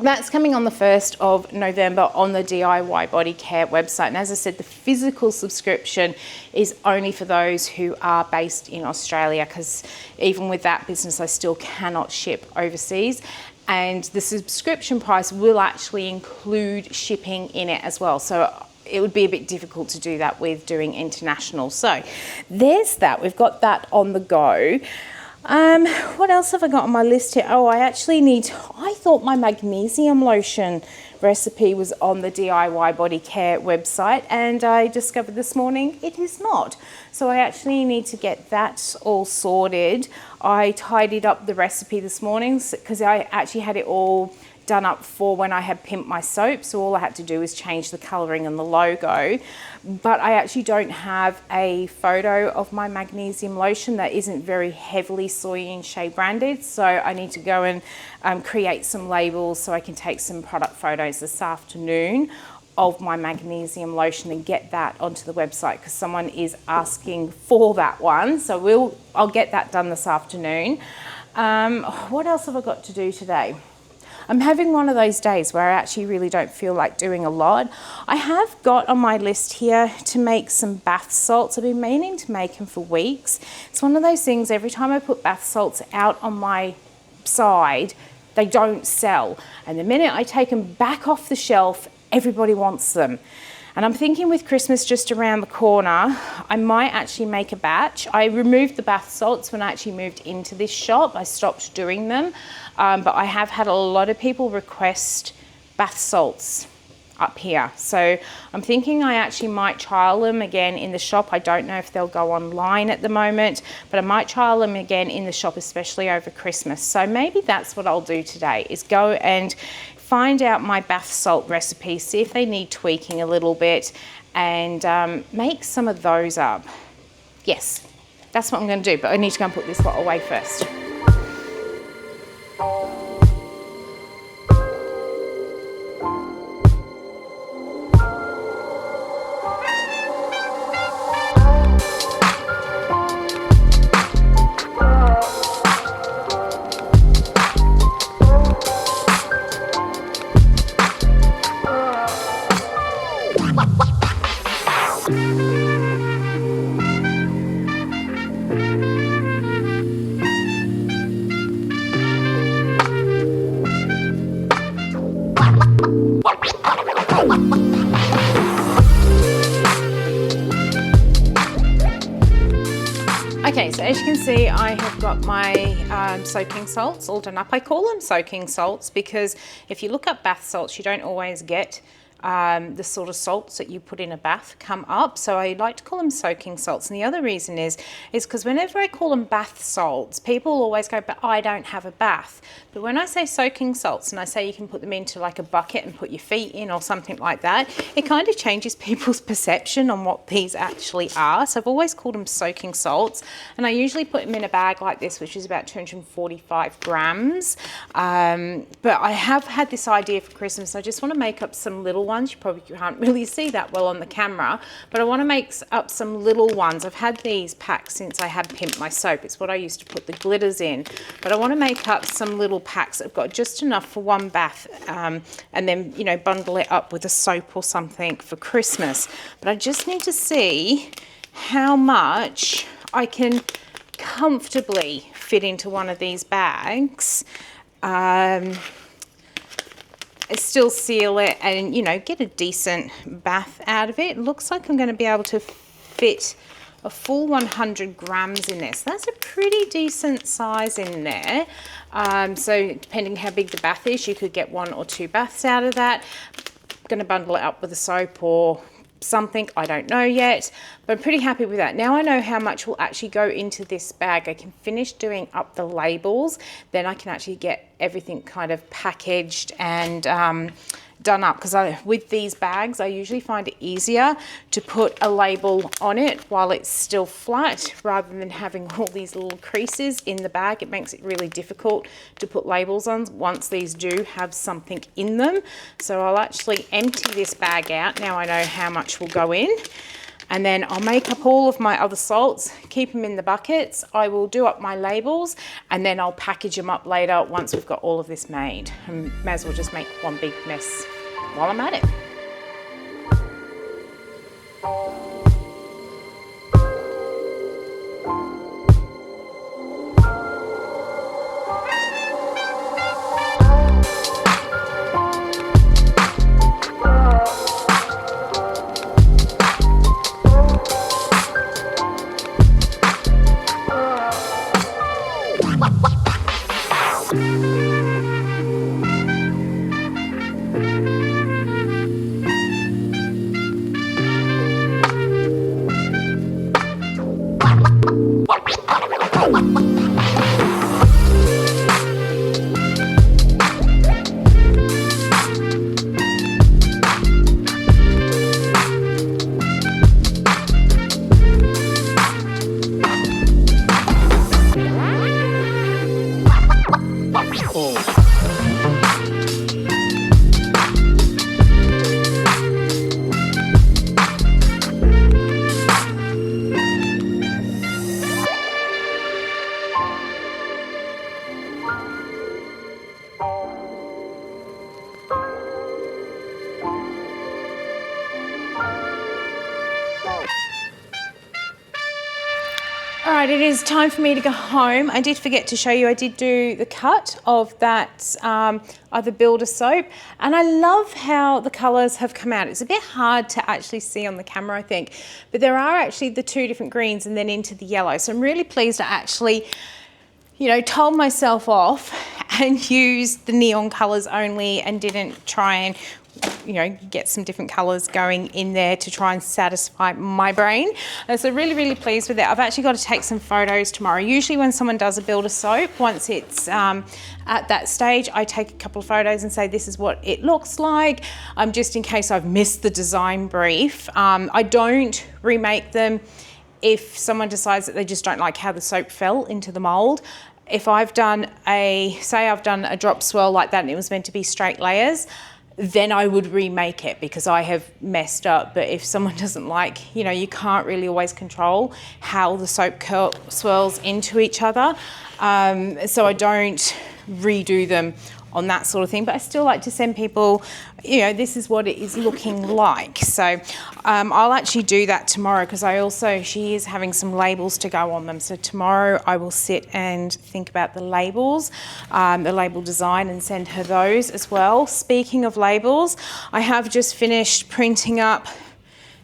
[SPEAKER 1] that's coming on the 1st of November on the DIY Body Care website. And as I said, the physical subscription is only for those who are based in Australia, because even with that business, I still cannot ship overseas. And the subscription price will actually include shipping in it as well. So it would be a bit difficult to do that with doing international. So there's that. We've got that on the go. What else have I got on my list here? Oh, I thought my magnesium lotion recipe was on the DIY Body Care website, and I discovered this morning it is not. So I actually need to get that all sorted. I tidied up the recipe this morning because I actually had it all done up for when I had pimped my soap, so all I had to do was change the colouring and the logo. But I actually don't have a photo of my magnesium lotion that isn't very heavily Soy and Shea branded, so I need to go and create some labels so I can take some product photos this afternoon of my magnesium lotion and get that onto the website, because someone is asking for that one. So I'll get that done this afternoon. What else have I got to do today? I'm having one of those days where I actually really don't feel like doing a lot. I have got on my list here to make some bath salts. I've been meaning to make them for weeks. It's one of those things, every time I put bath salts out on my side, they don't sell. And the minute I take them back off the shelf, everybody wants them. And I'm thinking with Christmas just around the corner, I might actually make a batch. I removed the bath salts when I actually moved into this shop. I stopped doing them, but I have had a lot of people request bath salts up here. So I'm thinking I actually might trial them again in the shop. I don't know if they'll go online at the moment, but I might trial them again in the shop, especially over Christmas. So maybe that's what I'll do today, is go and find out my bath salt recipe, see if they need tweaking a little bit, and make some of those up. Yes, that's what I'm going to do, but I need to go and put this lot away first. So as you can see, I have got my soaking salts all done up. I call them soaking salts because if you look up bath salts, you don't always get the sort of salts that you put in a bath come up. So I like to call them soaking salts. And the other reason is because whenever I call them bath salts, people always go, but I don't have a bath. But when I say soaking salts and I say you can put them into like a bucket and put your feet in or something like that, it kind of changes people's perception on what these actually are. So I've always called them soaking salts. And I usually put them in a bag like this, which is about 245 grams. But I have had this idea for Christmas. I just want to make up some little ones. You probably can't really see that well on the camera, but I want to make up some little ones. I've had these packs since I had Pimp My Soap. It's what I used to put the glitters in, but I want to make up some little packs that have got just enough for one bath, and then, you know, bundle it up with a soap or something for Christmas. But I just need to see how much I can comfortably fit into one of these bags. Still seal it and, you know, get a decent bath out of it. It looks like I'm going to be able to fit a full 100 grams in this. So that's a pretty decent size in there. So depending how big the bath is, you could get 1 or 2 baths out of that. I'm going to bundle it up with a soap or something, I don't know yet, but I'm pretty happy with that. Now I know how much will actually go into this bag. I can finish doing up the labels, then I can actually get everything kind of packaged and done up, because with these bags I usually find it easier to put a label on it while it's still flat rather than having all these little creases in the bag. It makes it really difficult to put labels on once these do have something in them. So I'll actually empty this bag out. Now I know how much will go in, and then I'll make up all of my other salts, keep them in the buckets. I will do up my labels and then I'll package them up later once we've got all of this made. And may as well just make one big mess while I'm at it. All right, it is time for me to go home. I did forget to show you, I did do the cut of that other builder soap, and I love how the colours have come out. It's a bit hard to actually see on the camera, I think, but there are actually the 2 different greens and then into the yellow. So I'm really pleased I actually, you know, told myself off and used the neon colours only and didn't try and, you know, get some different colours going in there to try and satisfy my brain. And so really, really pleased with that. I've actually got to take some photos tomorrow. Usually when someone does a builder soap, once it's at that stage, I take a couple of photos and say, this is what it looks like, just in case I've missed the design brief. I don't remake them if someone decides that they just don't like how the soap fell into the mould. If I've done say I've done a drop swirl like that and it was meant to be straight layers, then I would remake it because I have messed up. But if someone doesn't like, you know, you can't really always control how the soap swirls into each other. So I don't redo them on that sort of thing, but I still like to send people, you know, this is what it is looking like. So I'll actually do that tomorrow because she is having some labels to go on them. So tomorrow I will sit and think about the labels, the label design, and send her those as well. Speaking of labels, I have just finished printing up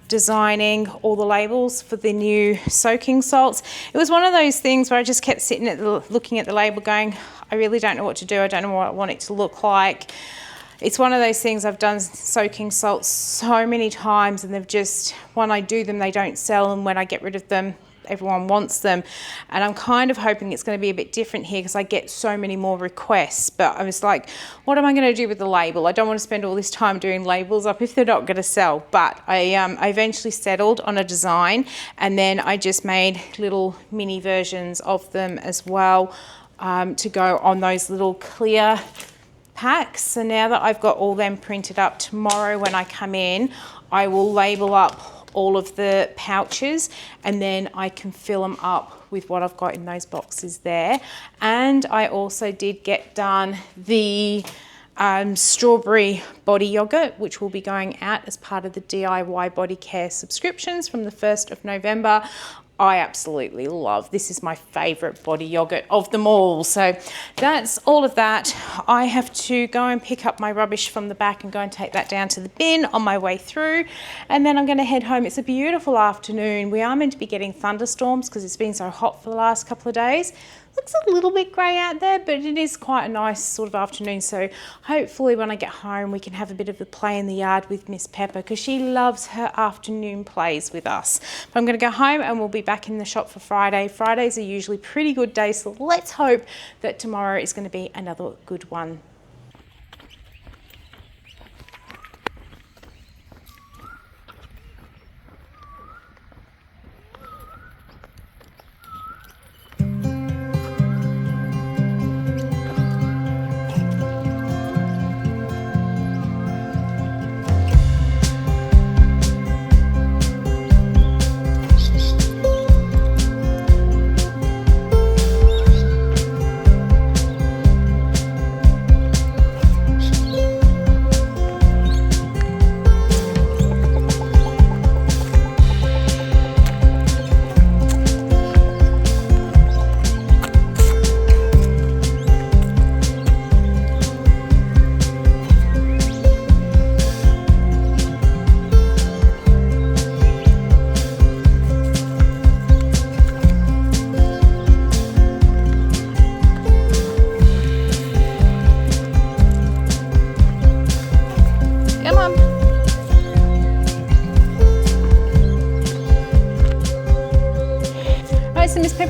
[SPEAKER 1] designing all the labels for the new soaking salts. It was one of those things where I just kept sitting at looking at the label going, I really don't know what to do. I don't know what I want it to look like. It's one of those things, I've done soaking salts so many times and they've just, when I do them, they don't sell, and when I get rid of them, everyone wants them. And I'm kind of hoping it's going to be a bit different here because I get so many more requests. But I was like, what am I going to do with the label? I don't want to spend all this time doing labels up if they're not going to sell. But I eventually settled on a design, and then I just made little mini versions of them as well to go on those little clear packs. So now that I've got all them printed up, tomorrow when I come in, I will label up all of the pouches, and then I can fill them up with what I've got in those boxes there. And I also did get done the strawberry body yogurt, which will be going out as part of the DIY body care subscriptions from the 1st of November. I absolutely love. This is my favorite body yogurt of them all. So that's all of that. I have to go and pick up my rubbish from the back and go and take that down to the bin on my way through. And then I'm going to head home. It's a beautiful afternoon. We are meant to be getting thunderstorms because it's been so hot for the last couple of days. Looks a little bit grey out there, but it is quite a nice sort of afternoon. So hopefully when I get home, we can have a bit of a play in the yard with Miss Pepper because she loves her afternoon plays with us. But I'm going to go home and we'll be back in the shop for Friday. Fridays are usually pretty good days, so let's hope that tomorrow is going to be another good one.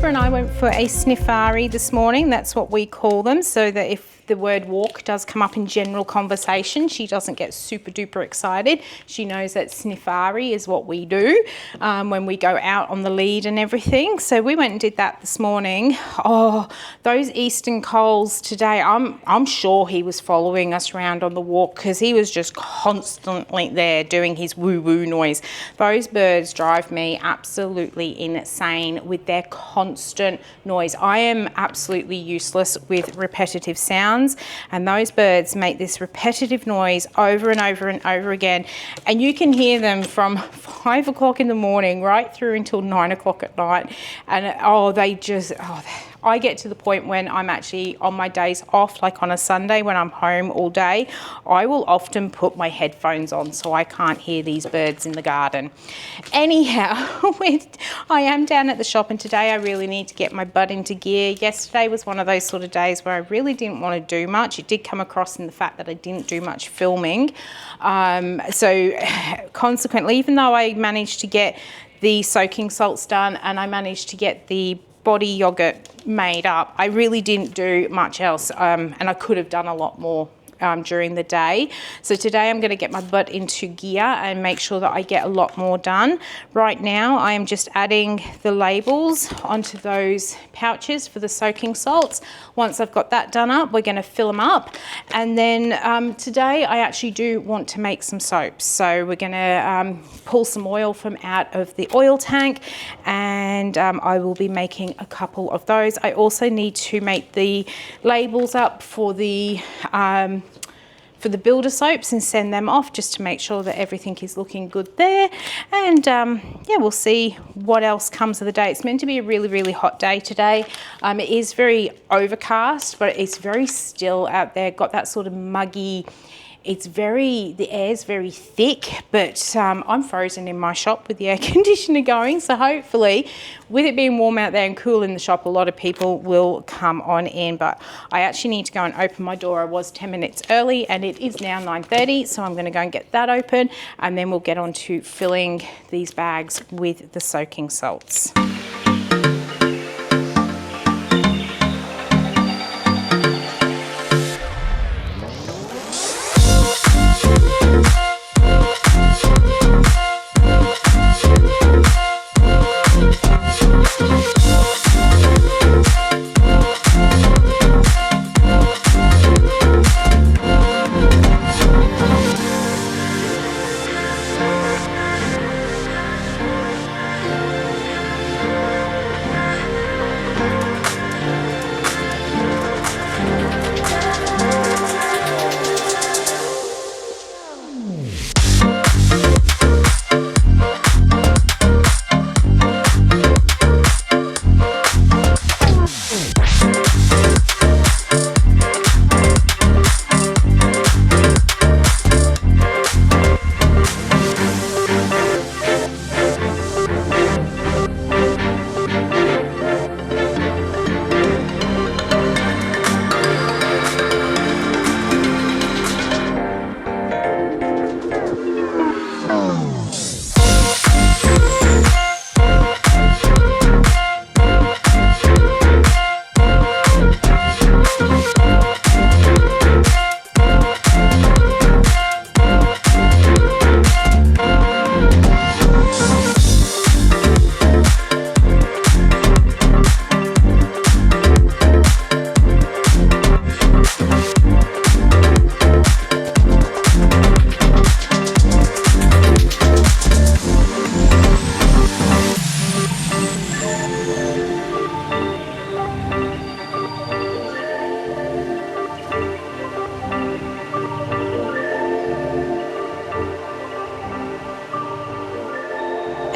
[SPEAKER 1] And I went for a sniffari this morning. That's what we call them, so that if the word walk does come up in general conversation, she doesn't get super duper excited. She knows that sniffari is what we do when we go out on the lead and everything. So we went and did that this morning. Oh, those eastern coals today, I'm sure he was following us around on the walk because he was just constantly there doing his woo-woo noise. Those birds drive me absolutely insane with their constant noise. I am absolutely useless with repetitive sounds, and those birds make this repetitive noise over and over and over again, and you can hear them from 5 o'clock in the morning right through until 9 o'clock at night. And I get to the point when I'm actually on my days off, like on a Sunday when I'm home all day, I will often put my headphones on so I can't hear these birds in the garden. Anyhow, I am down at the shop, and today I really need to get my butt into gear. Yesterday was one of those sort of days where I really didn't want to do much. It did come across in the fact that I didn't do much filming. So consequently, even though I managed to get the soaking salts done and I managed to get the body yogurt made up, I really didn't do much else, and I could have done a lot more during the day. So today I'm going to get my butt into gear and make sure that I get a lot more done. Right now I am just adding the labels onto those pouches for the soaking salts. Once I've got that done up, we're going to fill them up, and then today I actually do want to make some soaps. So we're going to pull some oil from out of the oil tank, and I will be making a couple of those. I also need to make the labels up for the builder soaps and send them off just to make sure that everything is looking good there. And yeah, we'll see what else comes of the day. It's meant to be a really, really hot day today. It is very overcast, but it's very still out there. Got that sort of muggy the air's very thick, but I'm frozen in my shop with the air conditioner going. So hopefully with it being warm out there and cool in the shop, a lot of people will come on in, but I actually need to go and open my door. I was 10 minutes early and it is now 9:30. So I'm going to go and get that open, and then we'll get on to filling these bags with the soaking salts.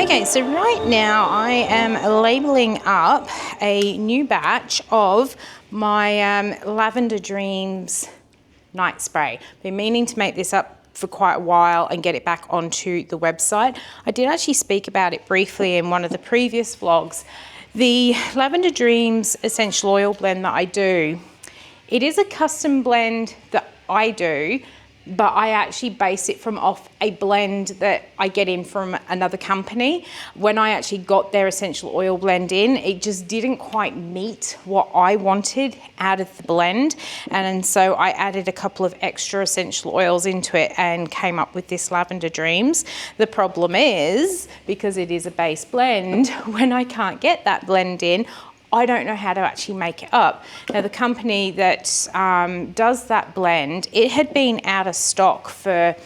[SPEAKER 1] Okay, so right now I am labeling up a new batch of my Lavender Dreams night spray. Been meaning to make this up for quite a while and get it back onto the website. I did actually speak about it briefly in one of the previous vlogs. The Lavender Dreams essential oil blend that I do, it is a custom blend that I do, but I actually base it from off a blend that I get in from another company. When I actually got their essential oil blend in, it just didn't quite meet what I wanted out of the blend. And so I added a couple of extra essential oils into it and came up with this Lavender Dreams. The problem is, because it is a base blend, when I can't get that blend in, I don't know how to actually make it up. Now, the company that does that blend, it had been out of stock for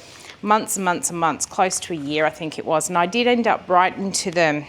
[SPEAKER 1] months and months and months, close to a year, I think it was. And I did end up writing to them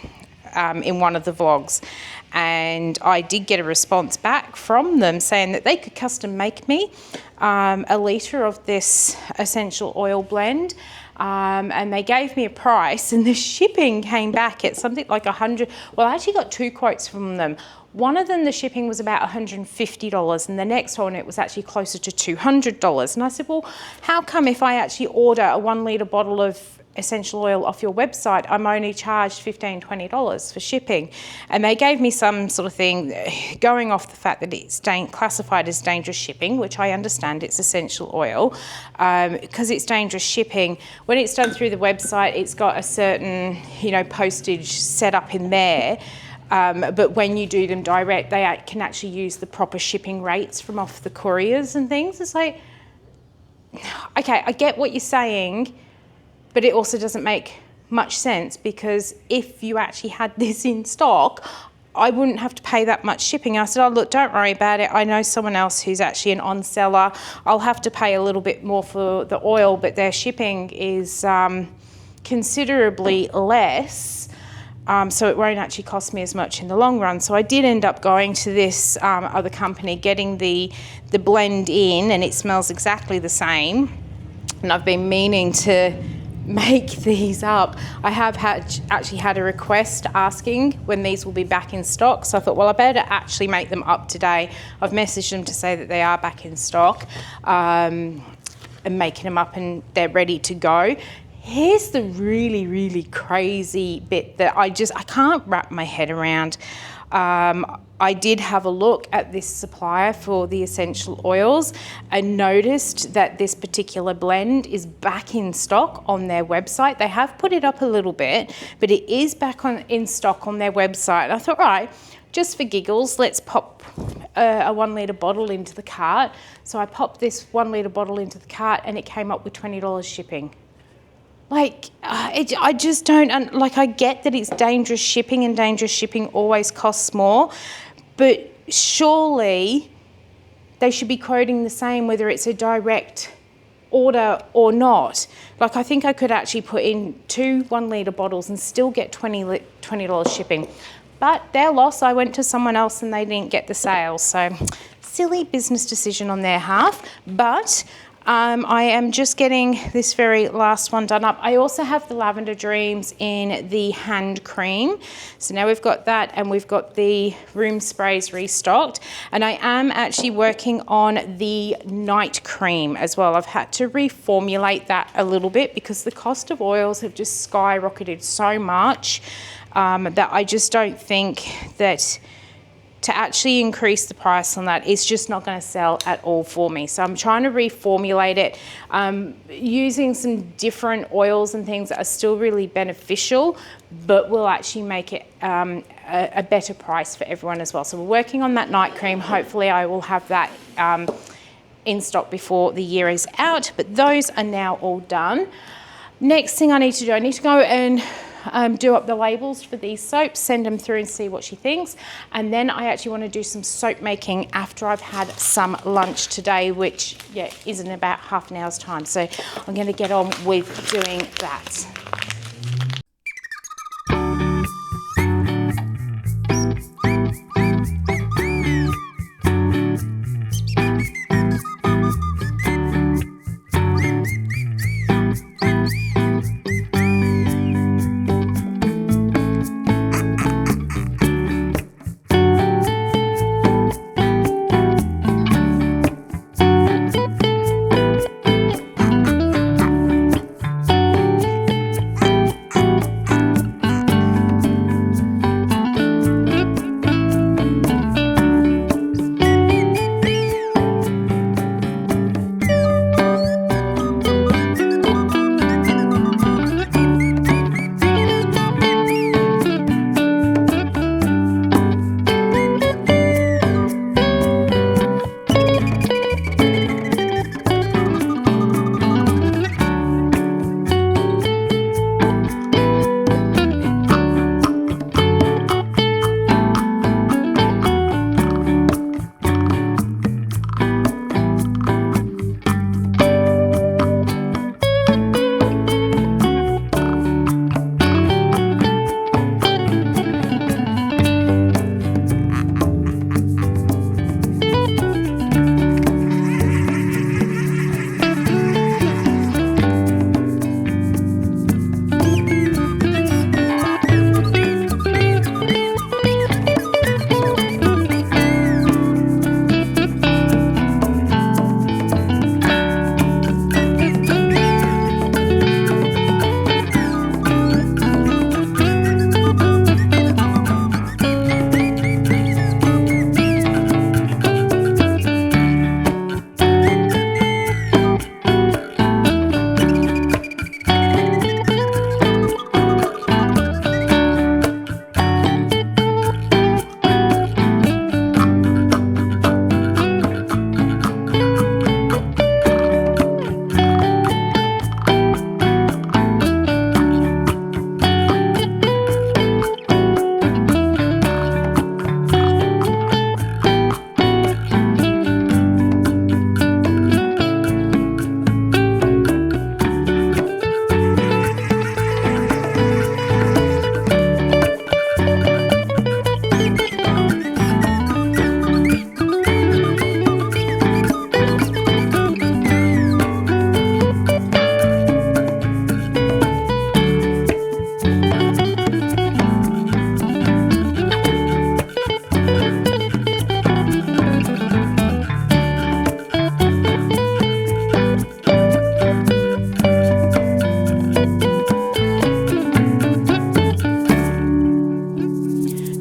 [SPEAKER 1] in one of the vlogs. And I did get a response back from them saying that they could custom make me a litre of this essential oil blend. And they gave me a price, and the shipping came back at something like $100. Well, I actually got two quotes from them. One of them, the shipping was about $150, and the next one, it was actually closer to $200. And I said, well, how come if I actually order a 1 litre bottle of essential oil off your website, I'm only charged $15, $20 for shipping? And they gave me some sort of thing going off the fact that it's classified as dangerous shipping, which I understand, it's essential oil. Because it's dangerous shipping, when it's done through the website, it's got a certain, postage set up in there. But when you do them direct, they can actually use the proper shipping rates from off the couriers and things. It's like, okay, I get what you're saying, but it also doesn't make much sense, because if you actually had this in stock, I wouldn't have to pay that much shipping. I said, oh, look, don't worry about it. I know someone else who's actually an on-seller. I'll have to pay a little bit more for the oil, but their shipping is considerably less. So it won't actually cost me as much in the long run. So I did end up going to this other company, getting the blend in, and it smells exactly the same. And I've been meaning to make these up. I have actually had a request asking when these will be back in stock. So I thought, well, I better actually make them up today. I've messaged them to say that they are back in stock. and making them up and they're ready to go. Here's the really, really crazy bit that I can't wrap my head around. I did have a look at this supplier for the essential oils and noticed that this particular blend is back in stock on their website. They have put it up a little bit, but it is back in stock on their website. And I thought, right, just for giggles, let's pop a 1 litre bottle into the cart. So I popped this 1 litre bottle into the cart and it came up with $20 shipping. Like, I just don't, like, I get that it's dangerous shipping and dangerous shipping always costs more, but surely they should be quoting the same whether it's a direct order or not. Like, I think I could actually put in 2 1 litre bottles and still get $20 shipping. But their loss, I went to someone else and they didn't get the sale. So silly business decision on their half, but I am just getting this very last one done up. I also have the Lavender Dreams in the hand cream. So now we've got that and we've got the room sprays restocked. And I am actually working on the night cream as well. I've had to reformulate that a little bit because the cost of oils have just skyrocketed so much that I just don't think that to actually increase the price on that is just not going to sell at all for me. So I'm trying to reformulate it using some different oils and things that are still really beneficial, but will actually make it a better price for everyone as well. So we're working on that night cream. Hopefully I will have that in stock before the year is out, but those are now all done. Next thing I need to do, I need to go and do up the labels for these soaps, send them through and see what she thinks. And then I actually want to do some soap making after I've had some lunch today, which is in about half an hour's time. So I'm going to get on with doing that.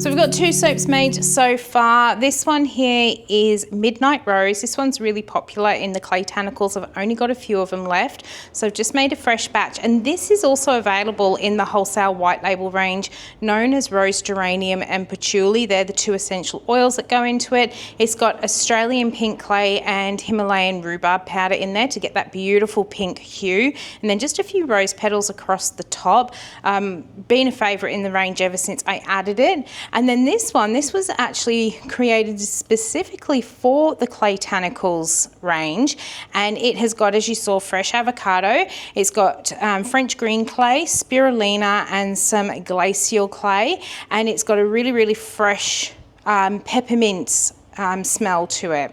[SPEAKER 1] So we've got 2 soaps made so far. This one here is Midnight Rose. This one's really popular in the clay tanicles. I've only got a few of them left. So I've just made a fresh batch. And this is also available in the wholesale white label range known as Rose Geranium and Patchouli. They're the 2 essential oils that go into it. It's got Australian pink clay and Himalayan rhubarb powder in there to get that beautiful pink hue. And then just a few rose petals across the top. Been a favourite in the range ever since I added it. And then this was actually created specifically for the clay tanicles range, and it has got, as you saw, fresh avocado. It's got French green clay, spirulina, and some glacial clay, and it's got a really fresh peppermint smell to it.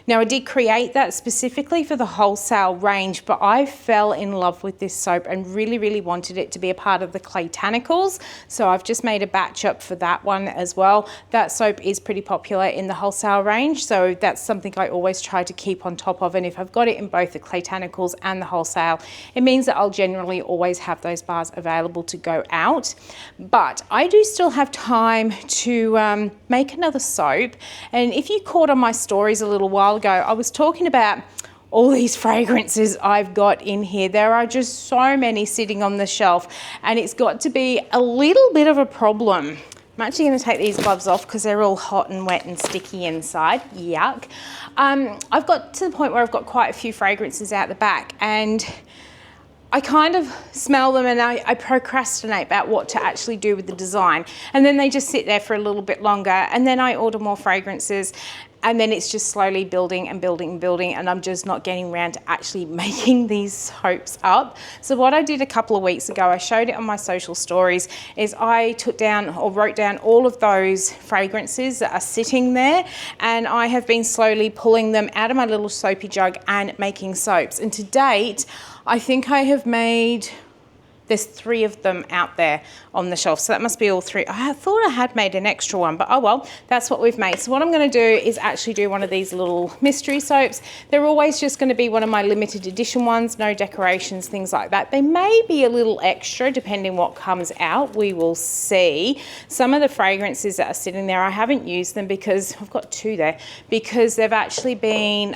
[SPEAKER 1] Now, I did create that specifically for the wholesale range, but I fell in love with this soap and really wanted it to be a part of the clay tanicles. So I've just made a batch up for that one as well. That soap is pretty popular in the wholesale range, so that's something I always try to keep on top of. And if I've got it in both the clay tanicles and the wholesale, it means that I'll generally always have those bars available to go out. But I do still have time to make another soap. And if you caught on my stories a little while ago, I was talking about all these fragrances I've got in here. There are just so many sitting on the shelf, and it's got to be a little bit of a problem. I'm actually going to take these gloves off because they're all hot and wet and sticky inside. Yuck. I've got to the point where I've got quite a few fragrances out the back, and I kind of smell them and I procrastinate about what to actually do with the design. And then they just sit there for a little bit longer, and then I order more fragrances, and then it's just slowly building and building, and I'm just not getting around to actually making these soaps up. So what I did a couple of weeks ago, I showed it on my social stories, is I took down or wrote down all of those fragrances that are sitting there, and I have been slowly pulling them out of my little soapy jug and making soaps. And to date, I think I have made, there's 3 of them out there on the shelf, so that must be all 3. I thought I had made an extra one, but oh well, that's what we've made. So what I'm going to do is actually do one of these little mystery soaps. They're always just going to be one of my limited edition ones, no decorations, things like that. They may be a little extra depending what comes out, we will see. Some of the fragrances that are sitting there, I haven't used them because I've got 2 there, because they've actually been,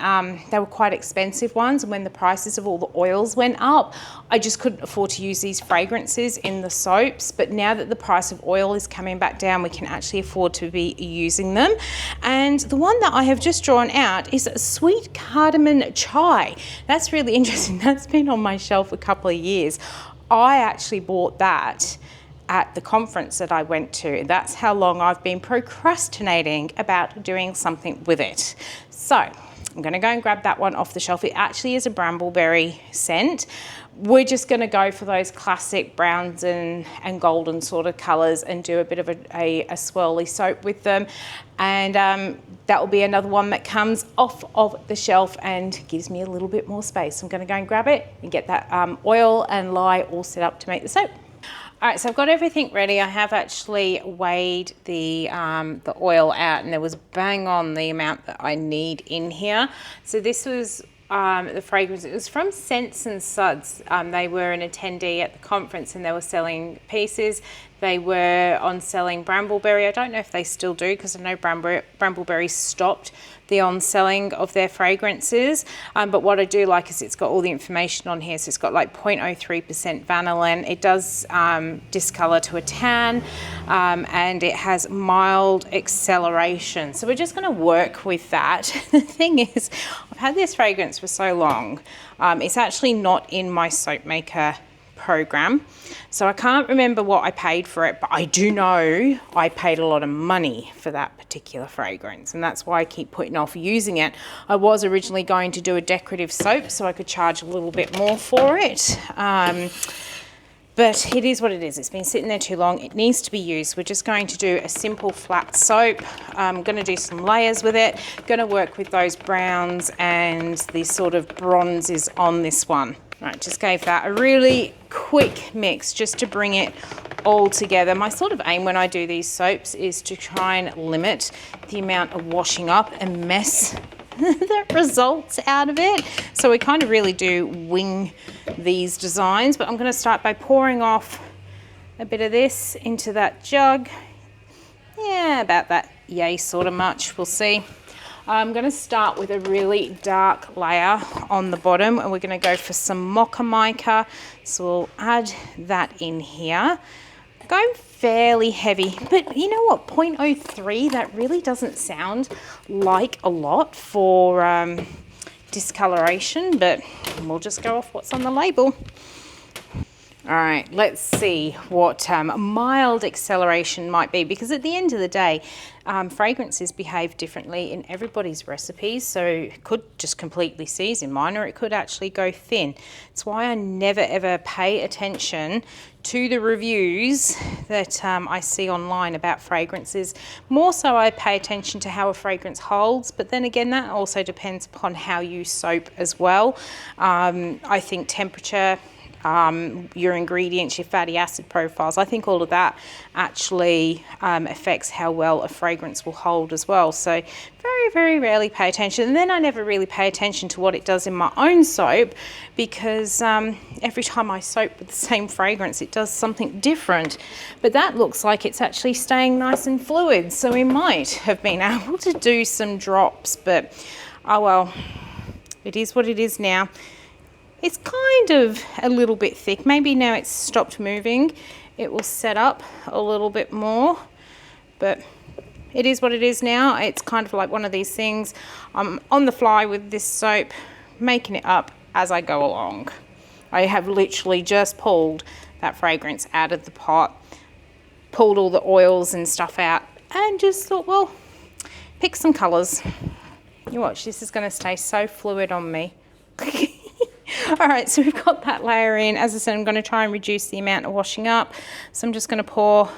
[SPEAKER 1] they were quite expensive ones, and when the prices of all the oils went up, I just couldn't afford to use these fragrances in the soaps. But now that the price of oil is coming back down, we can actually afford to be using them. And the one that I have just drawn out is Sweet Cardamom Chai. That's really interesting. That's been on my shelf a couple of years. I actually bought that at the conference that I went to. That's how long I've been procrastinating about doing something with it. So I'm going to go and grab that one off the shelf. It actually is a brambleberry scent. We're just going to go for those classic browns and golden sort of colours and do a bit of a swirly soap with them. And that will be another one that comes off of the shelf and gives me a little bit more space. I'm going to go and grab it and get that oil and lye all set up to make the soap. All right, so I've got everything ready. I have actually weighed the oil out, and there was bang on the amount that I need in here. So this was the fragrance. It was from Scents and Suds. They were an attendee at the conference, and they were selling pieces. They were on selling Brambleberry. I don't know if they still do, because I know Brambleberry stopped the on-selling of their fragrances. But what I do like is it's got all the information on here. So it's got like 0.03% vanillin. It does discolor to a tan, and it has mild acceleration. So we're just going to work with that. The thing is, I've had this fragrance for so long. It's actually not in my soap maker program, so I can't remember what I paid for it, but I do know I paid a lot of money for that particular fragrance, and that's why I keep putting off using it. I was originally going to do a decorative soap so I could charge a little bit more for it, but it is what it is. It's been sitting there too long. It needs to be used. We're just going to do a simple flat soap. I'm going to do some layers with it. Going to work with those browns and the sort of bronzes on this one. Right, just gave that a really quick mix just to bring it all together. My sort of aim when I do these soaps is to try and limit the amount of washing up and mess that results out of it. So we kind of really do wing these designs, but I'm going to start by pouring off a bit of this into that jug. Yeah, about that yay sort of much, we'll see. I'm going to start with a really dark layer on the bottom, and we're going to go for some mocha mica. So we'll add that in here. Going fairly heavy, but you know what, 0.03, that really doesn't sound like a lot for discoloration, but we'll just go off what's on the label. All right, let's see what mild acceleration might be, because at the end of the day, fragrances behave differently in everybody's recipes, so it could just completely seize in mine, or it could actually go thin. It's why I never ever pay attention to the reviews that I see online about fragrances. More so I pay attention to how a fragrance holds, but then again that also depends upon how you use soap as well. I think temperature, your ingredients, your fatty acid profiles, I think all of that actually affects how well a fragrance will hold as well. So very, very rarely pay attention. And then I never really pay attention to what it does in my own soap, because every time I soap with the same fragrance, it does something different. But that looks like it's actually staying nice and fluid. So we might have been able to do some drops, but oh well, it is what it is now. It's kind of a little bit thick. Maybe now it's stopped moving, it will set up a little bit more, but it is what it is now. It's kind of like one of these things. I'm on the fly with this soap, making it up as I go along. I have literally just pulled that fragrance out of the pot, pulled all the oils and stuff out, and just thought, well, pick some colours. You watch, this is going to stay so fluid on me. All right, so we've got that layer in. As I said, I'm going to try and reduce the amount of washing up. So I'm just going to pour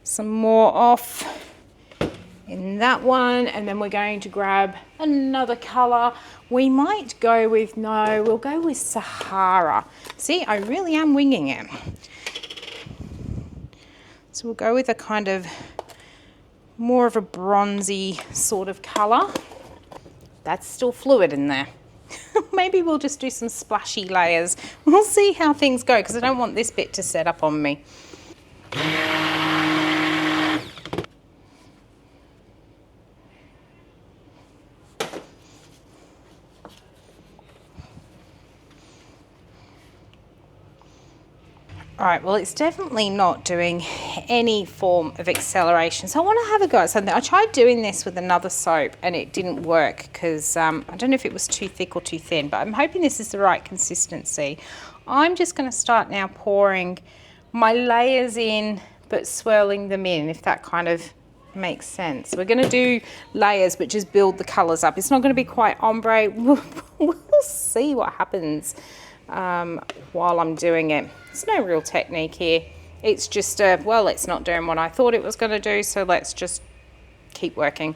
[SPEAKER 1] some more off in that one, and then we're going to grab another colour. We might go with, no, we'll go with Sahara. See, I really am winging it. So we'll go with a kind of more of a bronzy sort of colour. That's still fluid in there. Maybe we'll just do some splashy layers. We'll see how things go, because I don't want this bit to set up on me. All right, well, it's definitely not doing any form of acceleration. So I want to have a go at something. I tried doing this with another soap and it didn't work because I don't know if it was too thick or too thin, but I'm hoping this is the right consistency. I'm just going to start now pouring my layers in, but swirling them in, if that kind of makes sense. We're going to do layers, but just build the colors up. It's not going to be quite ombre. We'll see what happens while I'm doing it. There's no real technique here. It's just, well, it's not doing what I thought it was going to do, so let's just keep working.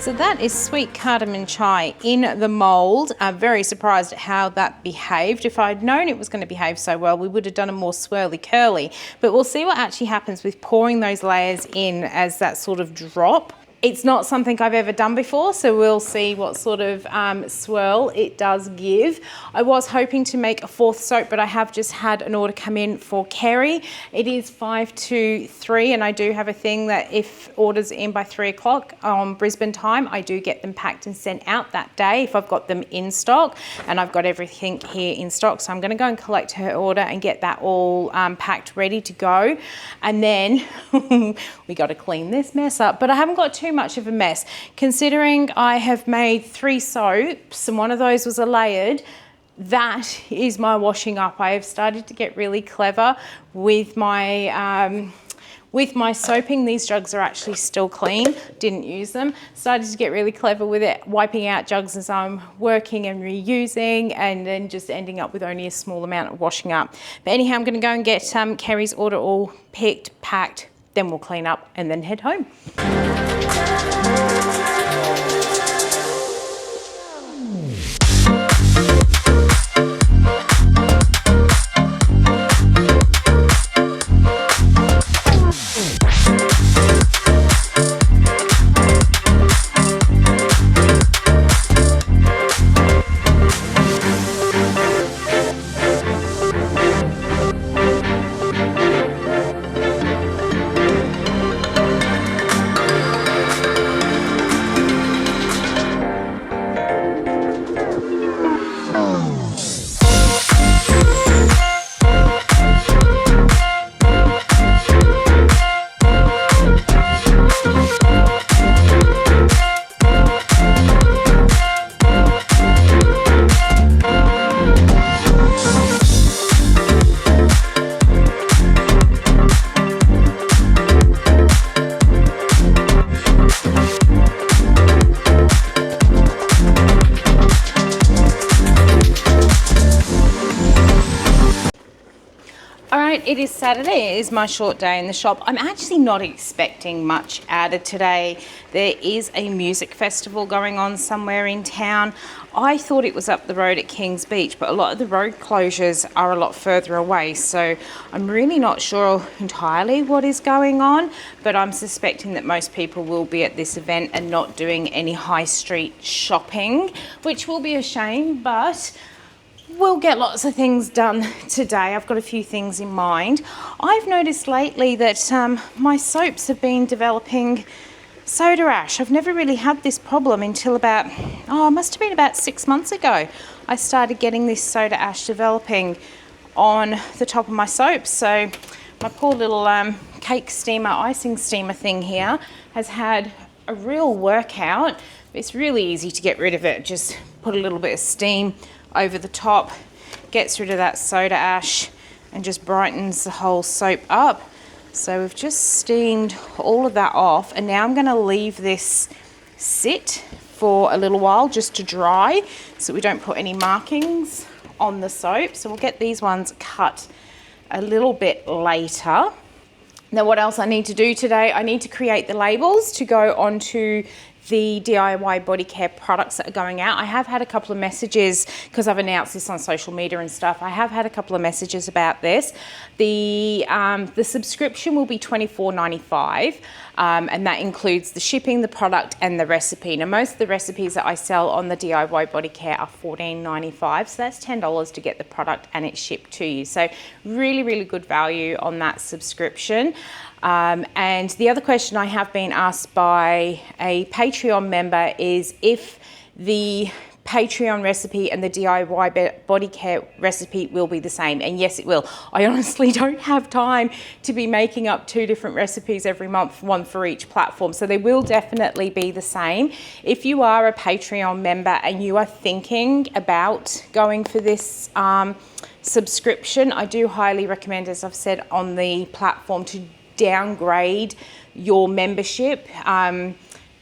[SPEAKER 1] So that is sweet cardamom chai in the mould. I'm very surprised at how that behaved. If I'd known it was going to behave so well, we would have done a more swirly curly. But we'll see what actually happens with pouring those layers in as that sort of drop. It's not something I've ever done before, so we'll see what sort of swirl it does give. I was hoping to make a fourth soap, but I have just had an order come in for Kerry. It is 5 to 3, and I do have a thing that if orders in by 3 o'clock on Brisbane time, I do get them packed and sent out that day if I've got them in stock, and I've got everything here in stock. So I'm going to go and collect her order and get that all packed, ready to go. And then we got to clean this mess up, but I haven't got too much of a mess considering I have made 3 soaps and one of those was a layered. That is my washing up. I have started to get really clever with my With my soaping, these jugs are actually still clean, didn't use them. Started to get really clever with it, wiping out jugs as I'm working and reusing, and then just ending up with only a small amount of washing up. But anyhow, I'm gonna go and get Kerry's order all picked, packed, then we'll clean up and then head home. It is Saturday, it is my short day in the shop. I'm actually not expecting much added today. There is a music festival going on somewhere in town. I thought it was up the road at Kings Beach, but a lot of the road closures are a lot further away. So I'm really not sure entirely what is going on, but I'm suspecting that most people will be at this event and not doing any high street shopping, which will be a shame, but we'll get lots of things done today. I've got a few things in mind. I've noticed lately that my soaps have been developing soda ash. I've never really had this problem until about, it must have been about 6 months ago. I started getting this soda ash developing on the top of my soaps. So my poor little cake steamer, icing steamer thing here has had a real workout. It's really easy to get rid of it. Just put a little bit of steam over the top, gets rid of that soda ash and just brightens the whole soap up. So we've just steamed all of that off, and now I'm going to leave this sit for a little while just to dry so we don't put any markings on the soap. So we'll get these ones cut a little bit later. Now what else I need to do today, I need to create the labels to go onto the DIY body care products that are going out. I have had a couple of messages because I've announced this on social media and stuff. I have had a couple of messages about this. The subscription will be $24.95, and that includes the shipping, the product, and the recipe. Now, most of the recipes that I sell on the DIY body care are $14.95, so that's $10 to get the product and it's shipped to you. So really, really good value on that subscription. And the other question I have been asked by a Patreon member is if the Patreon recipe and the DIY body care recipe will be the same. And yes, it will. I honestly don't have time to be making up 2 different recipes every month, one for each platform. So they will definitely be the same. If you are a Patreon member and you are thinking about going for this subscription, I do highly recommend, as I've said on the platform, to downgrade your membership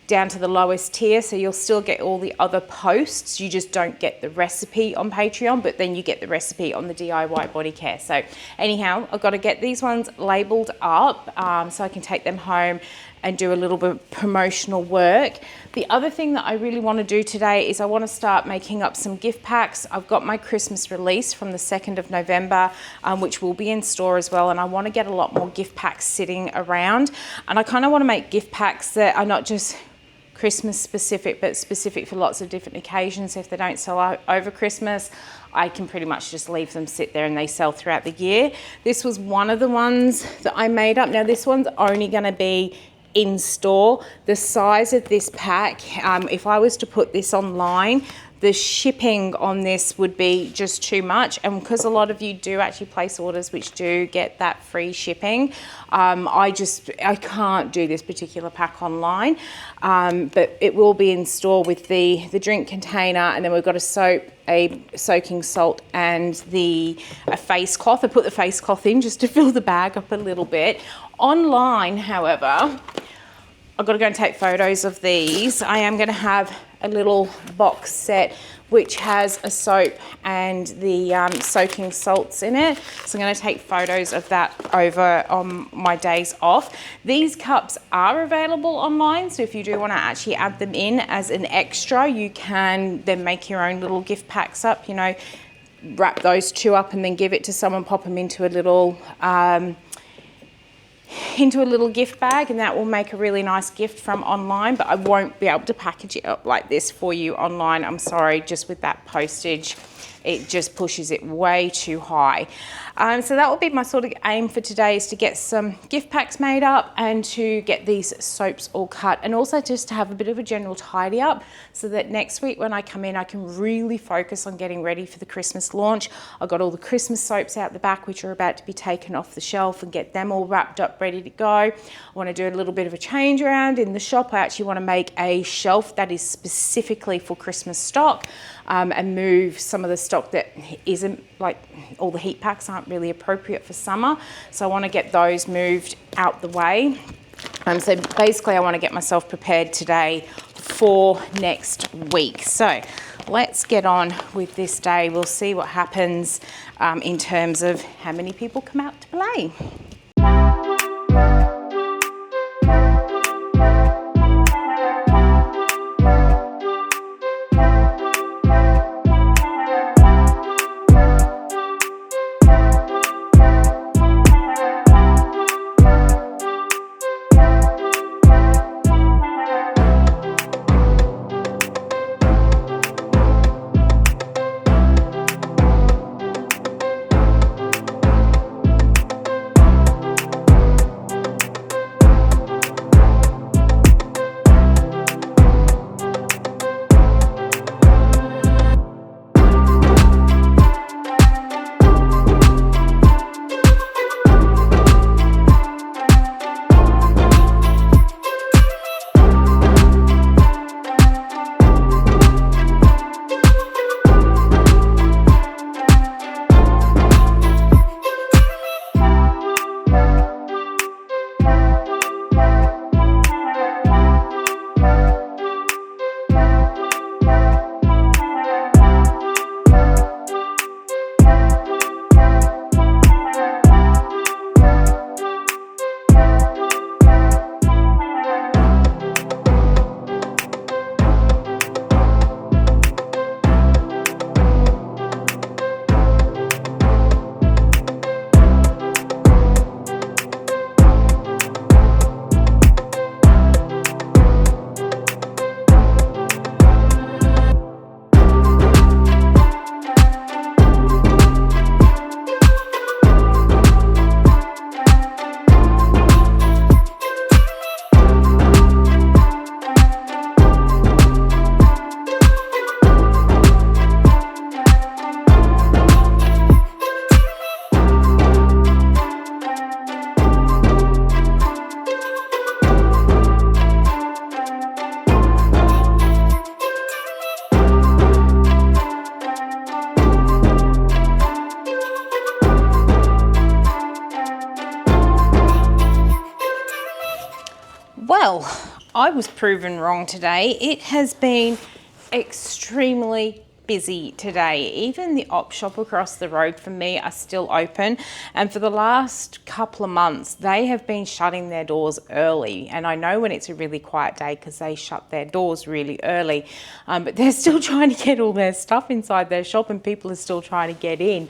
[SPEAKER 1] down to the lowest tier, so you'll still get all the other posts. You just don't get the recipe on Patreon, but then you get the recipe on the DIY body care. So anyhow, I've got to get these ones labeled up so I can take them home and do a little bit of promotional work. The other thing that I really want to do today is I want to start making up some gift packs. I've got my Christmas release from the 2nd of November, which will be in store as well, and I want to get a lot more gift packs sitting around. And I kind of want to make gift packs that are not just Christmas specific, but specific for lots of different occasions. If they don't sell over Christmas, I can pretty much just leave them sit there and they sell throughout the year. This was one of the ones that I made up. Now this one's only going to be in store. The size of this pack, if I was to put this online, the shipping on this would be just too much, and because a lot of you do actually place orders which do get that free shipping, I can't do this particular pack online, but it will be in store with the drink container, and then we've got a soap, a soaking salt, and a face cloth. I put the face cloth in just to fill the bag up a little bit. Online, however, I've got to go and take photos of these. I am going to have a little box set which has a soap and the soaking salts in it. So I'm going to take photos of that over on my days off. These cups are available online, so if you do want to actually add them in as an extra, you can then make your own little gift packs up, you know, wrap those 2 up and then give it to someone, pop them into a little gift bag, and that will make a really nice gift from online. But I won't be able to package it up like this for you online. I'm sorry, just with that postage, it just pushes it way too high. So that will be my sort of aim for today, is to get some gift packs made up and to get these soaps all cut, and also just to have a bit of a general tidy up so that next week when I come in, I can really focus on getting ready for the Christmas launch. I've got all the Christmas soaps out the back which are about to be taken off the shelf, and get them all wrapped up, ready to go. I want to do a little bit of a change around in the shop. I actually want to make a shelf that is specifically for Christmas stock, and move some of the stock that isn't, like all the heat packs aren't really appropriate for summer. So I want to get those moved out the way. So basically I want to get myself prepared today for next week. So let's get on with this day. We'll see what happens in terms of how many people come out to play. Well, I was proven wrong today. It has been extremely busy today. Even the op shop across the road from me are still open, and for the last couple of months they have been shutting their doors early, and I know when it's a really quiet day because they shut their doors really early, but they're still trying to get all their stuff inside their shop and people are still trying to get in.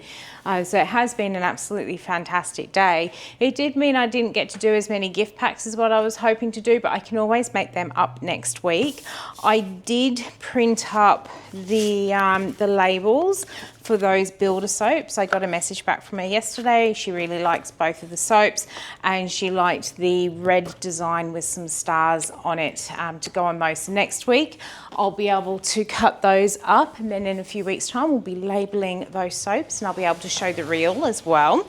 [SPEAKER 1] So it has been an absolutely fantastic day. It did mean I didn't get to do as many gift packs as what I was hoping to do, but I can always make them up next week. I did print up the labels for those builder soaps. I got a message back from her yesterday. She really likes both of the soaps, and she liked the red design with some stars on it to go on most. Next week I'll be able to cut those up, and then in a few weeks time we'll be labeling those soaps, and I'll be able to show the reel as well.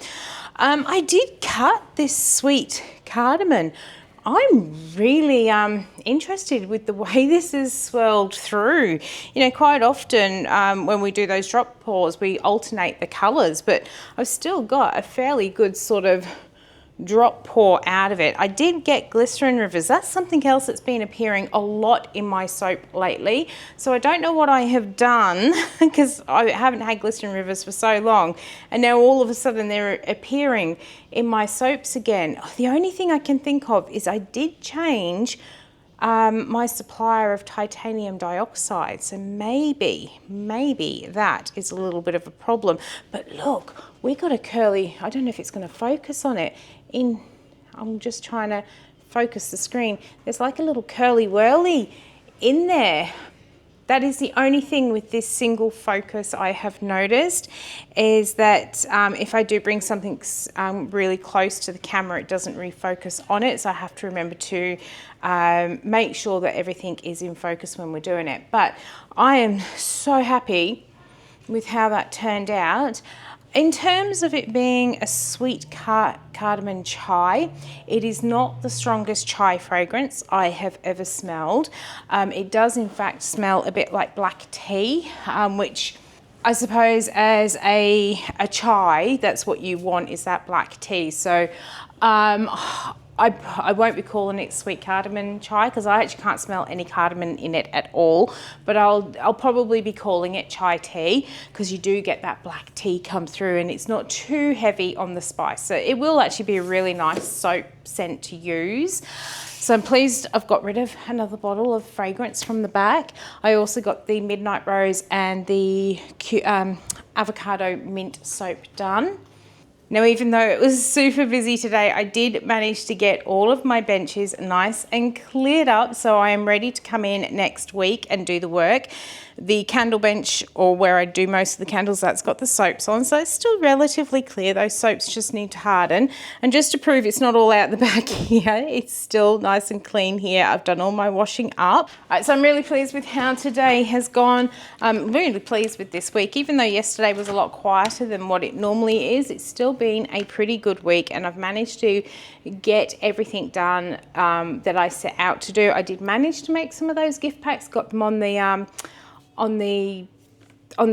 [SPEAKER 1] I did cut this sweet cardamom. I'm really interested with the way this is swirled through. You know, quite often when we do those drop pours, we alternate the colours, but I've still got a fairly good sort of drop pour out of it. I did get glycerin rivers. That's something else that's been appearing a lot in my soap lately. So I don't know what I have done because I haven't had glycerin rivers for so long, and now all of a sudden they're appearing in my soaps again. The only thing I can think of is I did change my supplier of titanium dioxide, so maybe that is a little bit of a problem. But look, we got a curly, I don't know if it's going to focus on it. I'm just trying to focus the screen. There's like a little curly whirly in there. That is the only thing with this single focus I have noticed, is that if I do bring something really close to the camera, it doesn't refocus on it. So I have to remember to make sure that everything is in focus when we're doing it. But I am so happy with how that turned out. In terms of it being a sweet cardamom chai, it is not the strongest chai fragrance I have ever smelled. It does in fact smell a bit like black tea, which I suppose as a chai, that's what you want, is that black tea. So I won't be calling it sweet cardamom chai because I actually can't smell any cardamom in it at all, but I'll probably be calling it chai tea because you do get that black tea come through, and it's not too heavy on the spice. So it will actually be a really nice soap scent to use. So I'm pleased I've got rid of another bottle of fragrance from the back. I also got the Midnight Rose and the avocado mint soap done. Now, even though it was super busy today, I did manage to get all of my benches nice and cleared up, so I am ready to come in next week and do the work. The candle bench, or where I do most of the candles, that's got the soaps on, so it's still relatively clear. Those soaps just need to harden. And just to prove it's not all out the back here, it's still nice and clean here. I've done all my washing up. So I'm really pleased with how today has gone. I'm really pleased with this week. Even though yesterday was a lot quieter than what it normally is, it's still been a pretty good week, and I've managed to get everything done that I set out to do. I did manage to make some of those gift packs, got them on the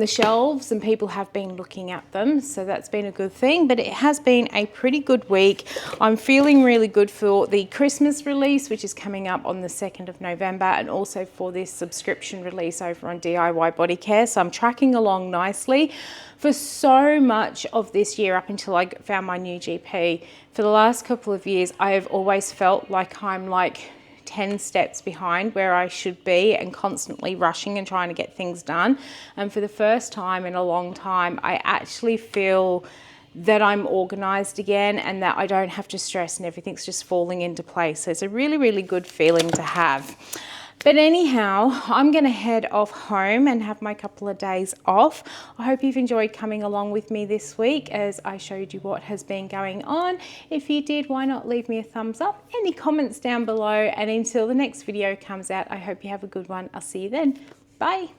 [SPEAKER 1] shelves, and people have been looking at them, so that's been a good thing. But it has been a pretty good week. I'm feeling really good for the Christmas release, which is coming up on the 2nd of November, and also for this subscription release over on DIY Body Care. So I'm tracking along nicely. For so much of this year, up until I found my new GP, for the last couple of years, I have always felt like I'm like 10 steps behind where I should be, and constantly rushing and trying to get things done. And for the first time in a long time, I actually feel that I'm organized again, and that I don't have to stress and everything's just falling into place. So it's a really, really good feeling to have. But anyhow, I'm going to head off home and have my couple of days off. I hope you've enjoyed coming along with me this week as I showed you what has been going on. If you did, why not leave me a thumbs up, any comments down below, and until the next video comes out, I hope you have a good one. I'll see you then. Bye.